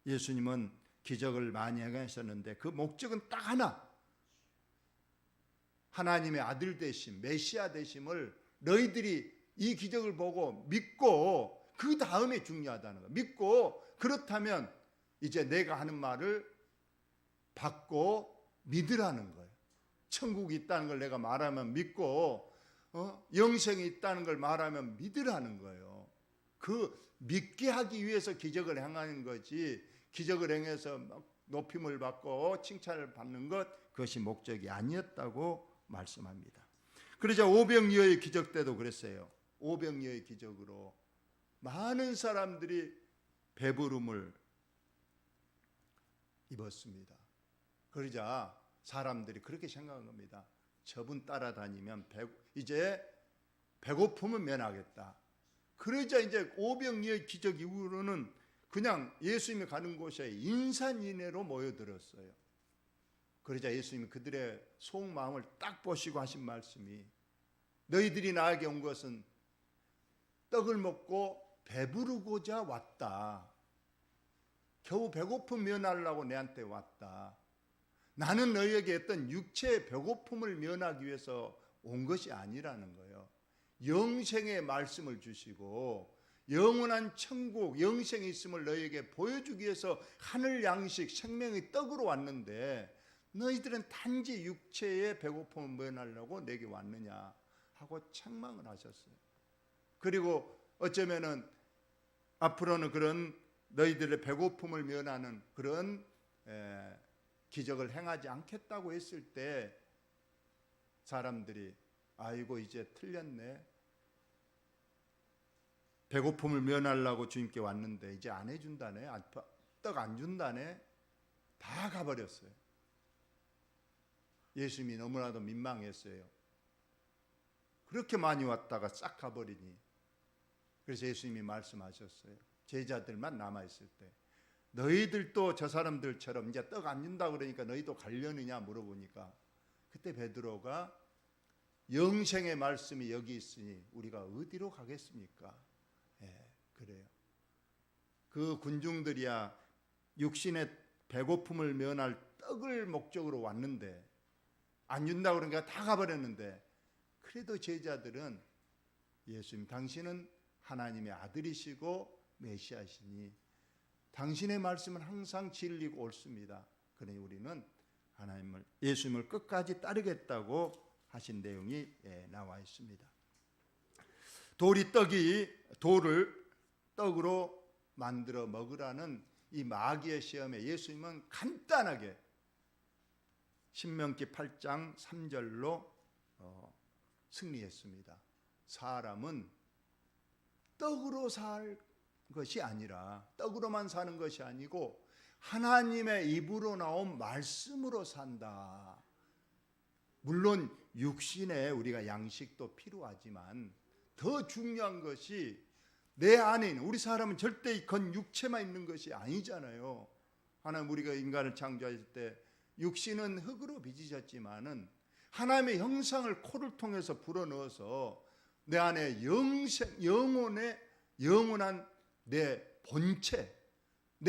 예수님은 기적을 많이 행하셨는데 그 목적은 딱 하나, 하나님의 아들 되심, 메시아 되심을 너희들이 이 기적을 보고 믿고 그 다음에 중요하다는 거예요. 믿고 그렇다면 이제 내가 하는 말을 받고 믿으라는 거예요. 천국이 있다는 걸 내가 말하면 믿고 영생이 있다는 걸 말하면 믿으라는 거예요. 그 믿게 하기 위해서 기적을 행하는 거지, 기적을 행해서 막 높임을 받고 칭찬을 받는 것, 그것이 목적이 아니었다고 말씀합니다. 그러자 오병이어의 기적 때도 그랬어요. 오병이어의 기적으로 많은 사람들이 배부름을 입었습니다. 그러자 사람들이 그렇게 생각한 겁니다. 저분 따라다니면 이제 배고픔은 면하겠다. 그러자 이제 오병이의 기적 이후로는 그냥 예수님이 가는 곳에 인산인해로 모여들었어요. 그러자 예수님이 그들의 속마음을 딱 보시고 하신 말씀이, 너희들이 나에게 온 것은 떡을 먹고 배부르고자 왔다. 겨우 배고픔 면하려고 내한테 왔다. 나는 너희에게 어떤 육체의 배고픔을 면하기 위해서 온 것이 아니라는 거예요. 영생의 말씀을 주시고 영원한 천국, 영생이 있음을 너희에게 보여주기 위해서 하늘 양식, 생명의 떡으로 왔는데 너희들은 단지 육체의 배고픔을 면하려고 내게 왔느냐 하고 책망을 하셨어요. 그리고 어쩌면은 앞으로는 그런 너희들의 배고픔을 면하는 그런 기적을 행하지 않겠다고 했을 때 사람들이 아이고 이제 틀렸네. 배고픔을 면하려고 주님께 왔는데 이제 안 해준다네. 떡 안 준다네. 다 가버렸어요. 예수님이 너무나도 민망했어요. 그렇게 많이 왔다가 싹 가버리니. 그래서 예수님이 말씀하셨어요. 제자들만 남아있을 때 너희들도 저 사람들처럼 이제 떡 안 준다 그러니까 너희도 가려느냐 물어보니까 그때 베드로가 영생의 말씀이 여기 있으니 우리가 어디로 가겠습니까? 그래요. 그 군중들이야 육신의 배고픔을 면할 떡을 목적으로 왔는데 안 준다 그러니까 다 가버렸는데 그래도 제자들은 예수님 당신은 하나님의 아들이시고 메시아시니 당신의 말씀은 항상 진리고 옳습니다. 그러니 우리는 예수님을 끝까지 따르겠다고 하신 내용이 나와 있습니다. 돌을 떡으로 만들어 먹으라는 이 마귀의 시험에 예수님은 간단하게 신명기 8장 3절로 승리했습니다. 사람은 떡으로 살 것이 아니라 떡으로만 사는 것이 아니고 하나님의 입으로 나온 말씀으로 산다. 물론 육신에 우리가 양식도 필요하지만 더 중요한 것이 내 안에 있는 우리 사람은 절대 건 육체만 있는 것이 아니잖아요. 하나님 우리가 인간을 창조하실 때 육신은 흙으로 빚으셨지만은 하나님의 형상을 코를 통해서 불어넣어서 내 안에 영원한 내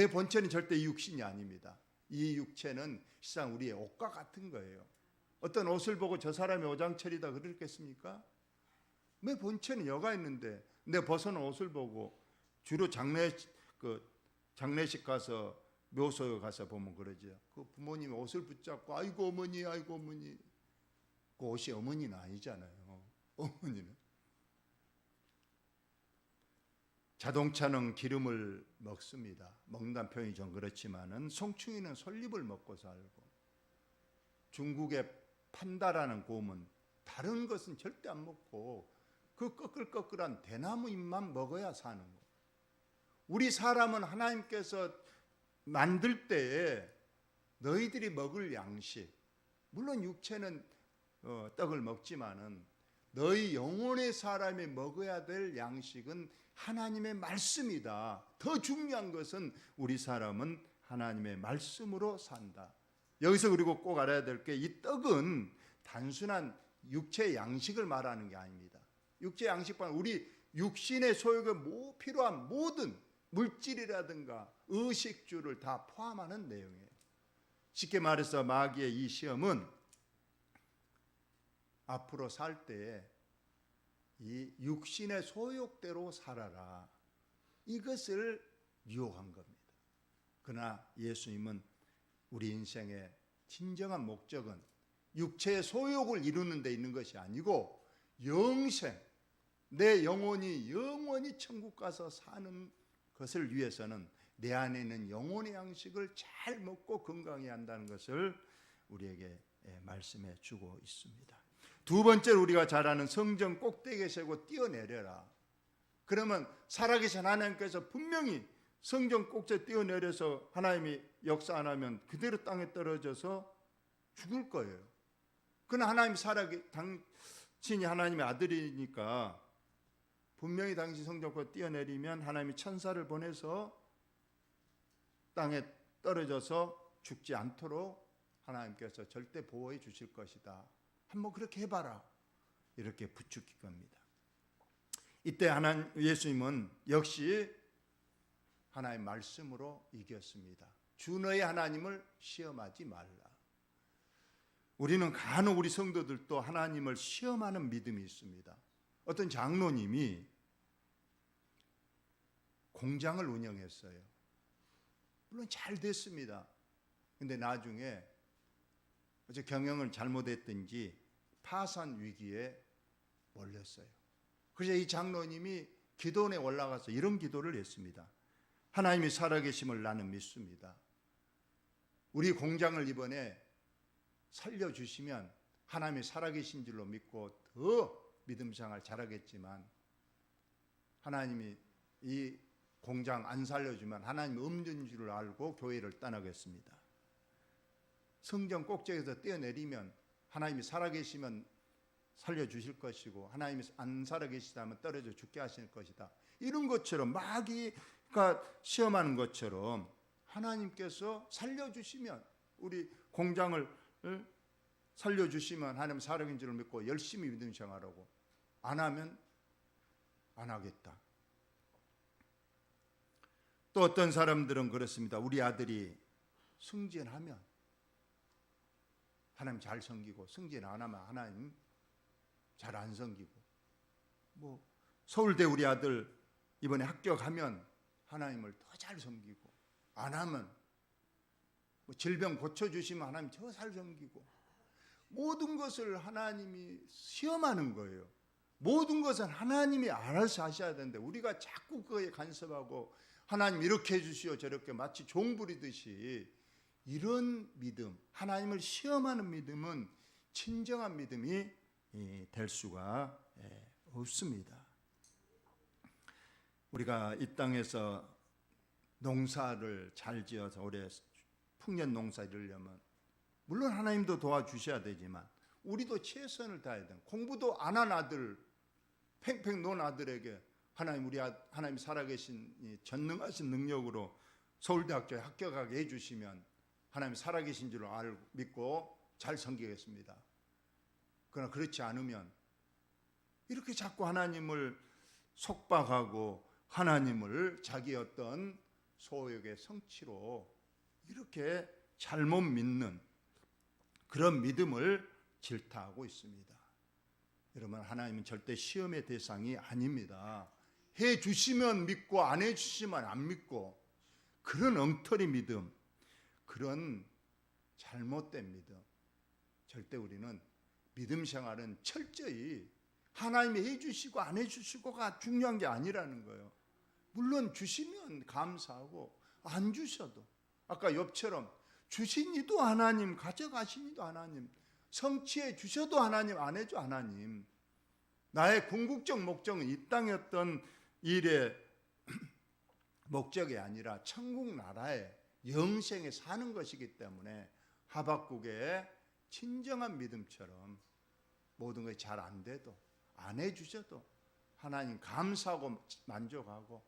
본체는 절대 육신이 아닙니다. 이 육체는 실상 우리의 옷과 같은 거예요. 어떤 옷을 보고 저 사람이 오장철이다 그러겠습니까? 내 본체는 여가 있는데 내 벗어놓은 옷을 보고 주로 장례식 가서 묘소에 가서 보면 그러죠. 그 부모님이 옷을 붙잡고 아이고 어머니 아이고 어머니. 그 옷이 어머니는 아니잖아요. 어머니는 자동차는 기름을 먹습니다. 먹는다는 표현이 좀 그렇지만은 송충이는 솔잎을 먹고 살고 중국의 판다라는 곰은 다른 것은 절대 안 먹고 그 꺼끌꺼끌한 대나무 잎만 먹어야 사는 거. 우리 사람은 하나님께서 만들 때에 너희들이 먹을 양식, 물론 육체는 떡을 먹지만은 너희 영혼의 사람이 먹어야 될 양식은 하나님의 말씀이다. 더 중요한 것은 우리 사람은 하나님의 말씀으로 산다. 여기서 그리고 꼭 알아야 될 게 이 떡은 단순한 육체의 양식을 말하는 게 아닙니다. 육체 양식만 우리 육신의 소욕에 필요한 모든 물질이라든가 의식주를 다 포함하는 내용이에요. 쉽게 말해서 마귀의 이 시험은 앞으로 살 때에 이 육신의 소욕대로 살아라. 이것을 유혹한 겁니다. 그러나 예수님은 우리 인생의 진정한 목적은 육체의 소욕을 이루는 데 있는 것이 아니고 영생, 내 영혼이 영원히 천국 가서 사는 것을 위해서는 내 안에 있는 영혼의 양식을 잘 먹고 건강해야 한다는 것을 우리에게 말씀해 주고 있습니다. 두 번째로 우리가 잘 아는 성전 꼭대기에 세고 뛰어내려라. 그러면 살아계신 하나님께서 분명히 성전 꼭대기에 뛰어내려서 하나님이 역사 안 하면 그대로 땅에 떨어져서 죽을 거예요. 그러나 하나님 당신이 하나님의 아들이니까 분명히 당신 성전권 뛰어내리면 하나님이 천사를 보내서 땅에 떨어져서 죽지 않도록 하나님께서 절대 보호해 주실 것이다. 한번 그렇게 해봐라. 이렇게 부추긴 겁니다. 이때 예수님은 역시 하나님 말씀으로 이겼습니다. 주 너의 하나님을 시험하지 말라. 우리는 간혹 우리 성도들도 하나님을 시험하는 믿음이 있습니다. 어떤 장로님이 공장을 운영했어요. 물론 잘 됐습니다. 근데 나중에 어째 경영을 잘못했든지 파산 위기에 몰렸어요. 그래서 이 장로님이 기도원에 올라가서 이런 기도를 했습니다. 하나님이 살아계심을 나는 믿습니다. 우리 공장을 이번에 살려주시면 하나님이 살아계신 줄로 믿고 더 믿음 생활 잘하겠지만, 하나님이 이 공장 안 살려주면 하나님 없는 줄을 알고 교회를 떠나겠습니다. 성경 꼭대기에서 뛰어내리면 하나님이 살아계시면 살려주실 것이고, 하나님이 안 살아계시다면 떨어져 죽게 하실 것이다. 이런 것처럼 마귀가 시험하는 것처럼 하나님께서 살려주시면, 우리 공장을 살려주시면 하나님 살아계신 줄을 믿고 열심히 믿음 생활하고, 안 하면 안 하겠다. 또 어떤 사람들은 그렇습니다. 우리 아들이 승진하면 하나님 잘 섬기고, 승진 안 하면 하나님 잘 안 섬기고, 뭐 서울대 우리 아들 이번에 합격하면 하나님을 더 잘 섬기고, 안 하면 뭐 질병 고쳐주시면 하나님 더 잘 섬기고, 모든 것을 하나님이 시험하는 거예요. 모든 것은 하나님이 알아서 하셔야 되는데 우리가 자꾸 그거에 간섭하고, 하나님 이렇게 해주시오 저렇게 마치 종 부리듯이, 이런 믿음, 하나님을 시험하는 믿음은 진정한 믿음이 될 수가 없습니다. 우리가 이 땅에서 농사를 잘 지어서 올해 풍년 농사 이루려면 물론 하나님도 도와주셔야 되지만 우리도 최선을 다해야 돼요. 공부도 안 한 아들, 팽팽 논 아들에게 하나님 살아계신 이 전능하신 능력으로 서울대학교에 합격하게 해주시면 하나님 살아계신 줄 알고 믿고 잘 섬기겠습니다. 그러나 그렇지 않으면 이렇게 자꾸 하나님을 속박하고 하나님을 자기 어떤 소욕의 성취로 이렇게 잘못 믿는 그런 믿음을 질타하고 있습니다. 여러분, 하나님은 절대 시험의 대상이 아닙니다. 해주시면 믿고 안 해주시면 안 믿고, 그런 엉터리 믿음, 그런 잘못된 믿음, 절대 우리는 믿음 생활은 철저히 하나님이 해주시고 안 해주시고가 중요한 게 아니라는 거예요. 물론 주시면 감사하고 안 주셔도, 아까 욥처럼 주신 이도 하나님, 가져가신 이도 하나님, 성취해 주셔도 하나님, 안 해줘 하나님. 나의 궁극적 목적은 이 땅의 어떤 일의 목적이 아니라 천국 나라의 영생에 사는 것이기 때문에 하박국의 진정한 믿음처럼 모든 것이 잘 안 돼도 안 해주셔도 하나님 감사하고 만족하고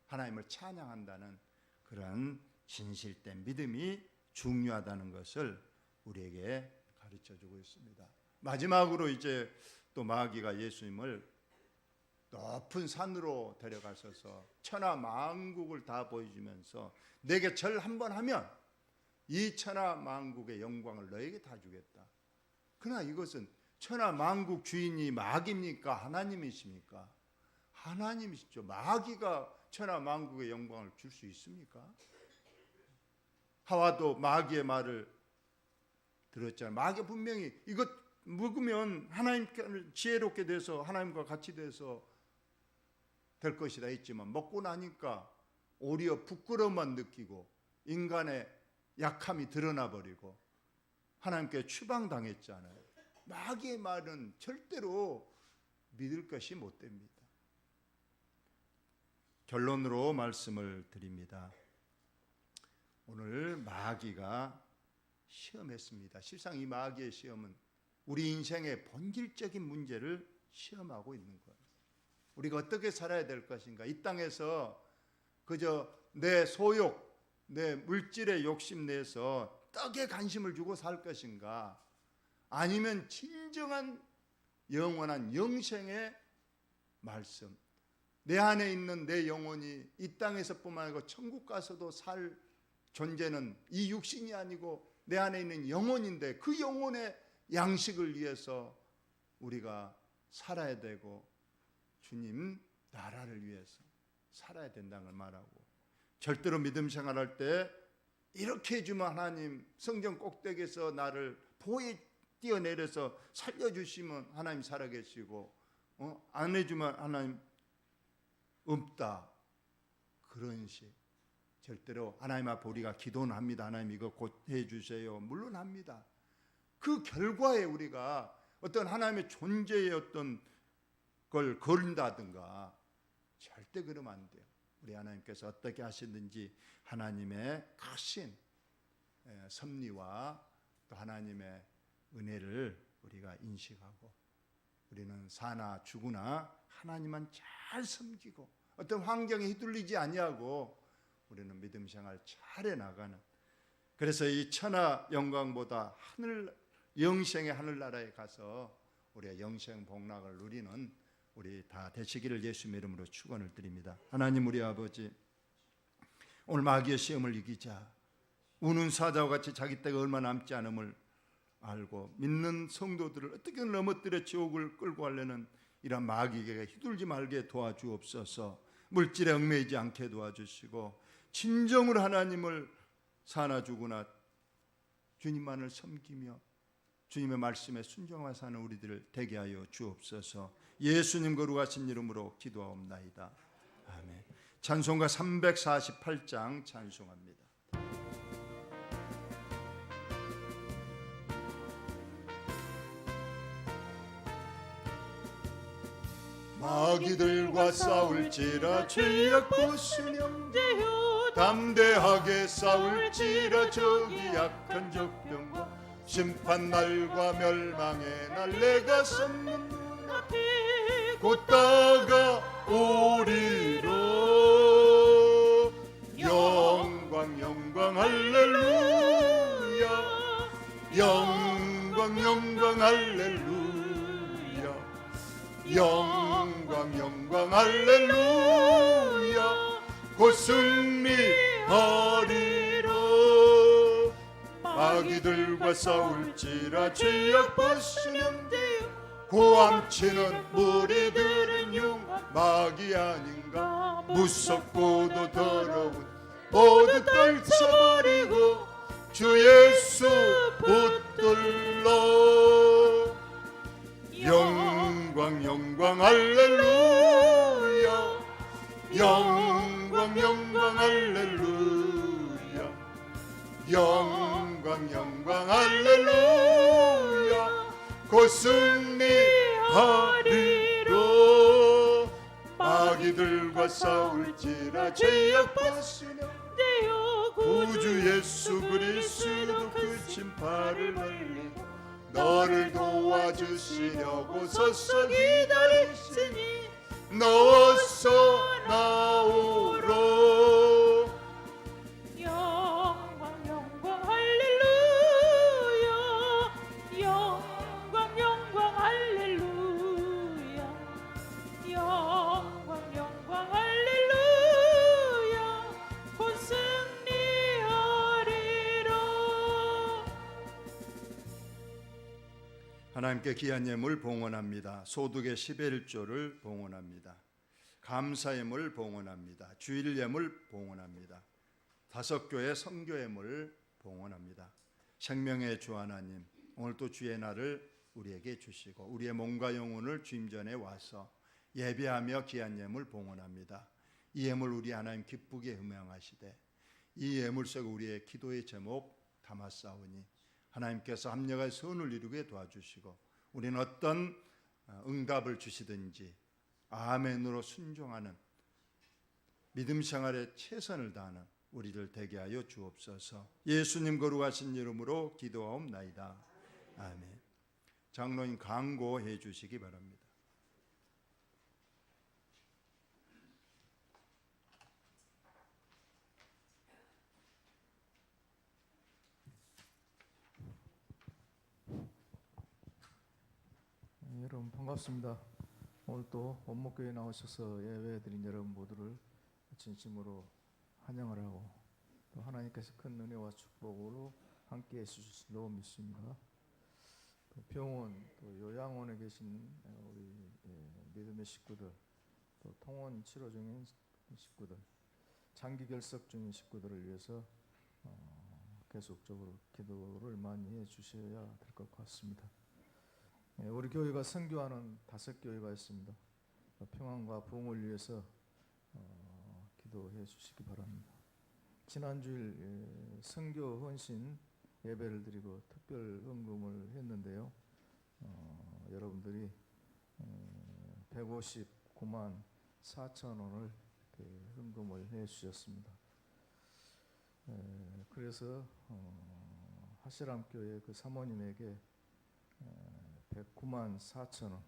하나님을 찬양한다는 그런 진실된 믿음이 중요하다는 것을 우리에게 가르쳐주고 있습니다. 마지막으로 이제 또 마귀가 예수님을 높은 산으로 데려가셔서 천하 만국을 다 보여주면서 내게 절 한번 하면 이 천하 만국의 영광을 너에게 다 주겠다. 그러나 이것은 천하 만국 주인이 마귀입니까? 하나님이십니까? 하나님이시죠. 마귀가 천하 만국의 영광을 줄 수 있습니까? 하와도 마귀의 말을 들었잖아요. 마귀 분명히 이것 먹으면 하나님 지혜롭게 돼서 하나님과 같이 돼서 될 것이다 했지만, 먹고 나니까 오히려 부끄러움만 느끼고 인간의 약함이 드러나 버리고 하나님께 추방당했잖아요. 마귀의 말은 절대로 믿을 것이 못 됩니다. 결론으로 말씀을 드립니다. 오늘 마귀가 시험했습니다. 실상 이 마귀의 시험은 우리 인생의 본질적인 문제를 시험하고 있는 거예요. 우리가 어떻게 살아야 될 것인가? 이 땅에서 그저 내 소욕, 내 물질의 욕심 내에서 떡에 관심을 주고 살 것인가? 아니면 진정한 영원한 영생의 말씀, 내 안에 있는 내 영혼이 이 땅에서뿐만 아니고 천국 가서도 살 존재는 이 육신이 아니고 내 안에 있는 영혼인데, 그 영혼의 양식을 위해서 우리가 살아야 되고 주님 나라를 위해서 살아야 된다는 걸 말하고, 절대로 믿음 생활할 때 이렇게 해주면 하나님 성전 꼭대기에서 나를 보에 뛰어내려서 살려주시면 하나님 살아계시고, 안 해주면 하나님 없다, 그런 식. 절대로 하나님 앞에 우리가 기도는 합니다. 하나님 이거 곧 해주세요, 물론 합니다. 그 결과에 우리가 어떤 하나님의 존재의 어떤 걸 거른다든가 절대 그러면 안 돼요. 우리 하나님께서 어떻게 하시는지 하나님의 크신 섭리와 또 하나님의 은혜를 우리가 인식하고, 우리는 사나 죽으나 하나님만 잘 섬기고 어떤 환경에 휘둘리지 아니하고 우리는 믿음 생활 잘해 나가는, 그래서 이 천하 영광보다 하늘 영생의 하늘나라에 가서 우리가 영생 복락을 누리는 우리 다 되시기를 예수님의 이름으로 축원을 드립니다. 하나님 우리 아버지, 오늘 마귀의 시험을 이기자 우는 사자와 같이 자기 때가 얼마 남지 않음을 알고 믿는 성도들을 어떻게 넘어뜨려 지옥을 끌고 가려는 이런 마귀에게 휘둘지 말게 도와주옵소서. 물질에 얽매이지 않게 도와주시고 진정으로 하나님을 사나 죽으나 주님만을 섬기며 주님의 말씀에 순종하며 사는 우리들을 되게 하여 주옵소서. 예수님 거룩하신 이름으로 기도하옵나이다. 아멘. 찬송가 348장 찬송합니다. 마귀들과 싸울지라 죄악 벗으렴, 담대하게 싸울지라 저기 약한 적병과 심판날과 멸망의 날 내가 섰는 눈앞에 곧 다가오리로. 영광 영광 할렐루야, 영광 영광 할렐루야, 영광 영광 할렐루야, 곧 승리하리로. 마귀들과 싸울지라 죄악 벗으렴, 고함치는 무리들은 용 마귀 아닌가. 무섭고도 더러운 모두 떨쳐버리고 주 예수 붙들러. 영광 영광 할렐루야, 영광 영광 할렐루야, 영광 영광 할렐루야, 곧 승리하리로. 마귀들과 싸울지라 죄악 벗으며 구주 예수 그리스도 그 진팔을 흘리고 너를 도와주시려고 서서 기다리시니 너서 나오로. 영광 영광 할렐루야, 영광 영광 할렐루야, 영광 영광 할렐루야, 곧 승리하리라. 하나님께 귀한 예물 봉헌합니다. 소득의 11조를 봉헌합니다. 감사 예물 봉헌합니다. 주일 예물 봉헌합니다. 다섯 교회 선교 예물 봉헌합니다. 생명의 주 하나님, 오늘 또 주의 날을 우리에게 주시고 우리의 몸과 영혼을 주님 전에 와서 예배하며 귀한 예물 봉헌합니다. 이 예물 우리 하나님 기쁘게 음양하시되 이 예물 속에 우리의 기도의 제목 담았사오니 하나님께서 합력의 선을 이루게 도와주시고 우리는 어떤 응답을 주시든지 아멘으로 순종하는 믿음 생활에 최선을 다하는 우리들 되게 하여 주옵소서. 예수님 거룩하신 이름으로 기도하옵나이다. 아멘. 장로님 강고해 주시기 바랍니다. 여러분 반갑습니다. 오늘 또 원목교회 나오셔서 예배드린 여러분 모두를 진심으로 환영을 하고 또 하나님께서 큰 은혜와 축복으로 함께해 주실 줄 믿습니다. 또 병원 또 요양원에 계신 우리 믿음의 식구들, 또 통원 치료 중인 식구들, 장기 결석 중인 식구들을 위해서 계속적으로 기도를 많이 해 주셔야 될 것 같습니다. 우리 교회가 선교하는 5교회가 있습니다. 평안과 부흥을 위해서 기도해 주시기 바랍니다. 지난주일 선교 헌신 예배를 드리고 특별 헌금을 했는데요. 여러분들이 159만 4천 원을 헌금을 해 주셨습니다. 그래서 하시람교회 그 사모님에게 109만 4천 원,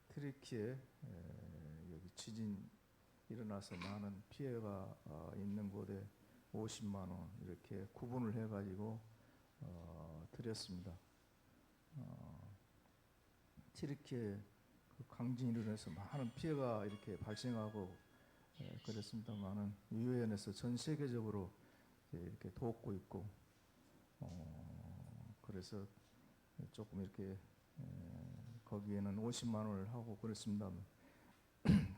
트리키에 여기 지진 일어나서 많은 피해가 있는 곳에 50만 원 이렇게 구분을 해가지고 드렸습니다. 트리키에 그 강진이 일어나서 많은 피해가 이렇게 발생하고 그랬습니다만은 유엔에서 전 세계적으로 이렇게 돕고 있고 그래서 조금 이렇게 거기에는 50만 원을 하고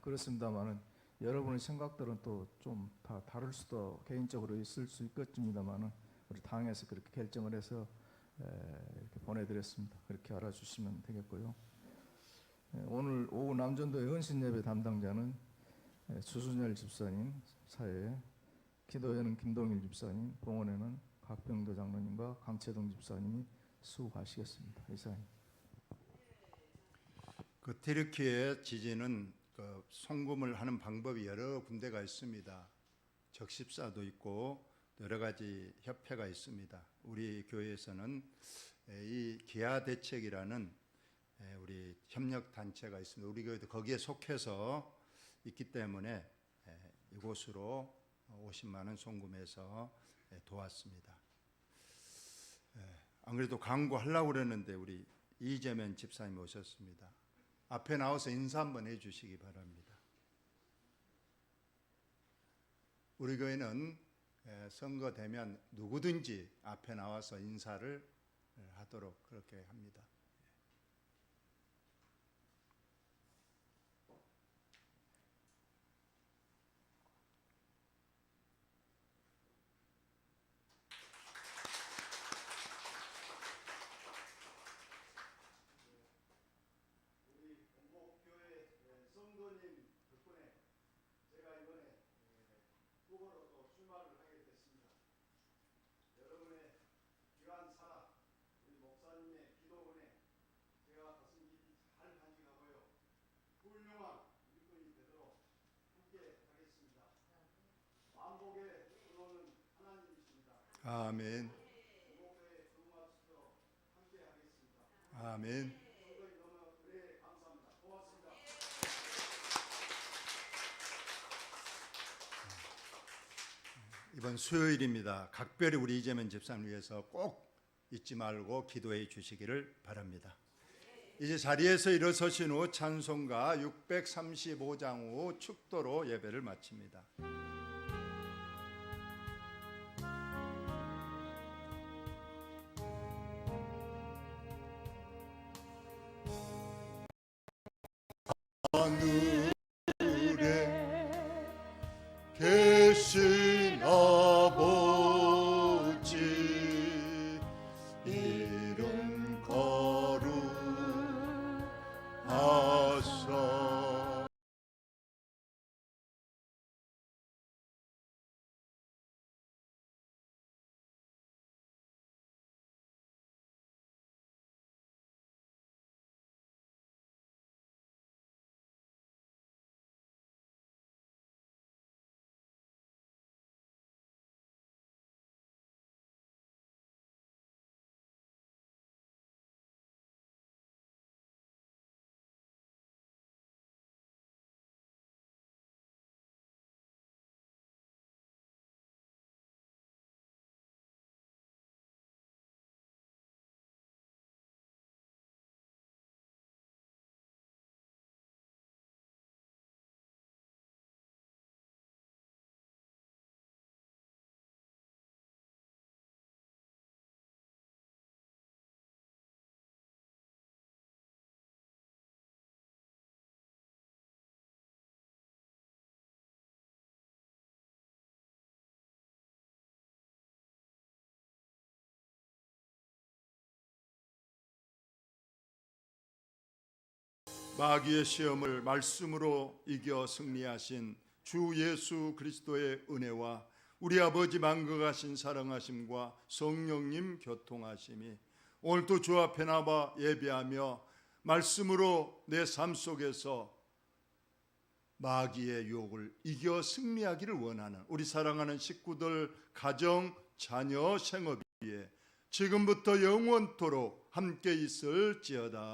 그렇습니다만은 여러분의 생각들은 또 좀 다 다를 수도 개인적으로 있을 수 있겠습니다만은 우리 당에서 그렇게 결정을 해서 이렇게 보내드렸습니다. 그렇게 알아주시면 되겠고요. 오늘 오후 남전도의 헌신예배 담당자는 주순열 집사님, 사회에 기도회는 김동일 집사님, 봉헌회는 각병도 장로님과 강채동 집사님이 수고하시겠습니다. 이사님. 그 튀르키예 지진은 그 송금을 하는 방법이 여러 군데가 있습니다. 적십사도 있고 여러 가지 협회가 있습니다. 우리 교회에서는 이 기아 대책이라는 우리 협력 단체가 있습니다. 우리 교회도 거기에 속해서 있기 때문에 이곳으로 50만 원 송금해서 도왔습니다. 안 그래도 광고하려고 그랬는데 우리 이재면 집사님 오셨습니다. 앞에 나와서 인사 한번 해주시기 바랍니다. 우리 교회는 선거되면 누구든지 앞에 나와서 인사를 하도록 그렇게 합니다. 아멘. 아멘. 이번 수요일입니다. 각별히 우리 이재면 집사님 위해서 꼭 잊지 말고 기도해 주시기를 바랍니다. 이제 자리에서 일어서신 후 찬송가 635장 후 축도로 예배를 마칩니다. 하늘에 계신 아버지 이름 거룩하사 마귀의 시험을 말씀으로 이겨 승리하신 주 예수 그리스도의 은혜와 우리 아버지 만극하신 사랑하심과 성령님 교통하심이 오늘도 주 앞에 나와 예배하며 말씀으로 내 삶 속에서 마귀의 유혹을 이겨 승리하기를 원하는 우리 사랑하는 식구들, 가정, 자녀, 생업 위에 지금부터 영원토록 함께 있을지어다.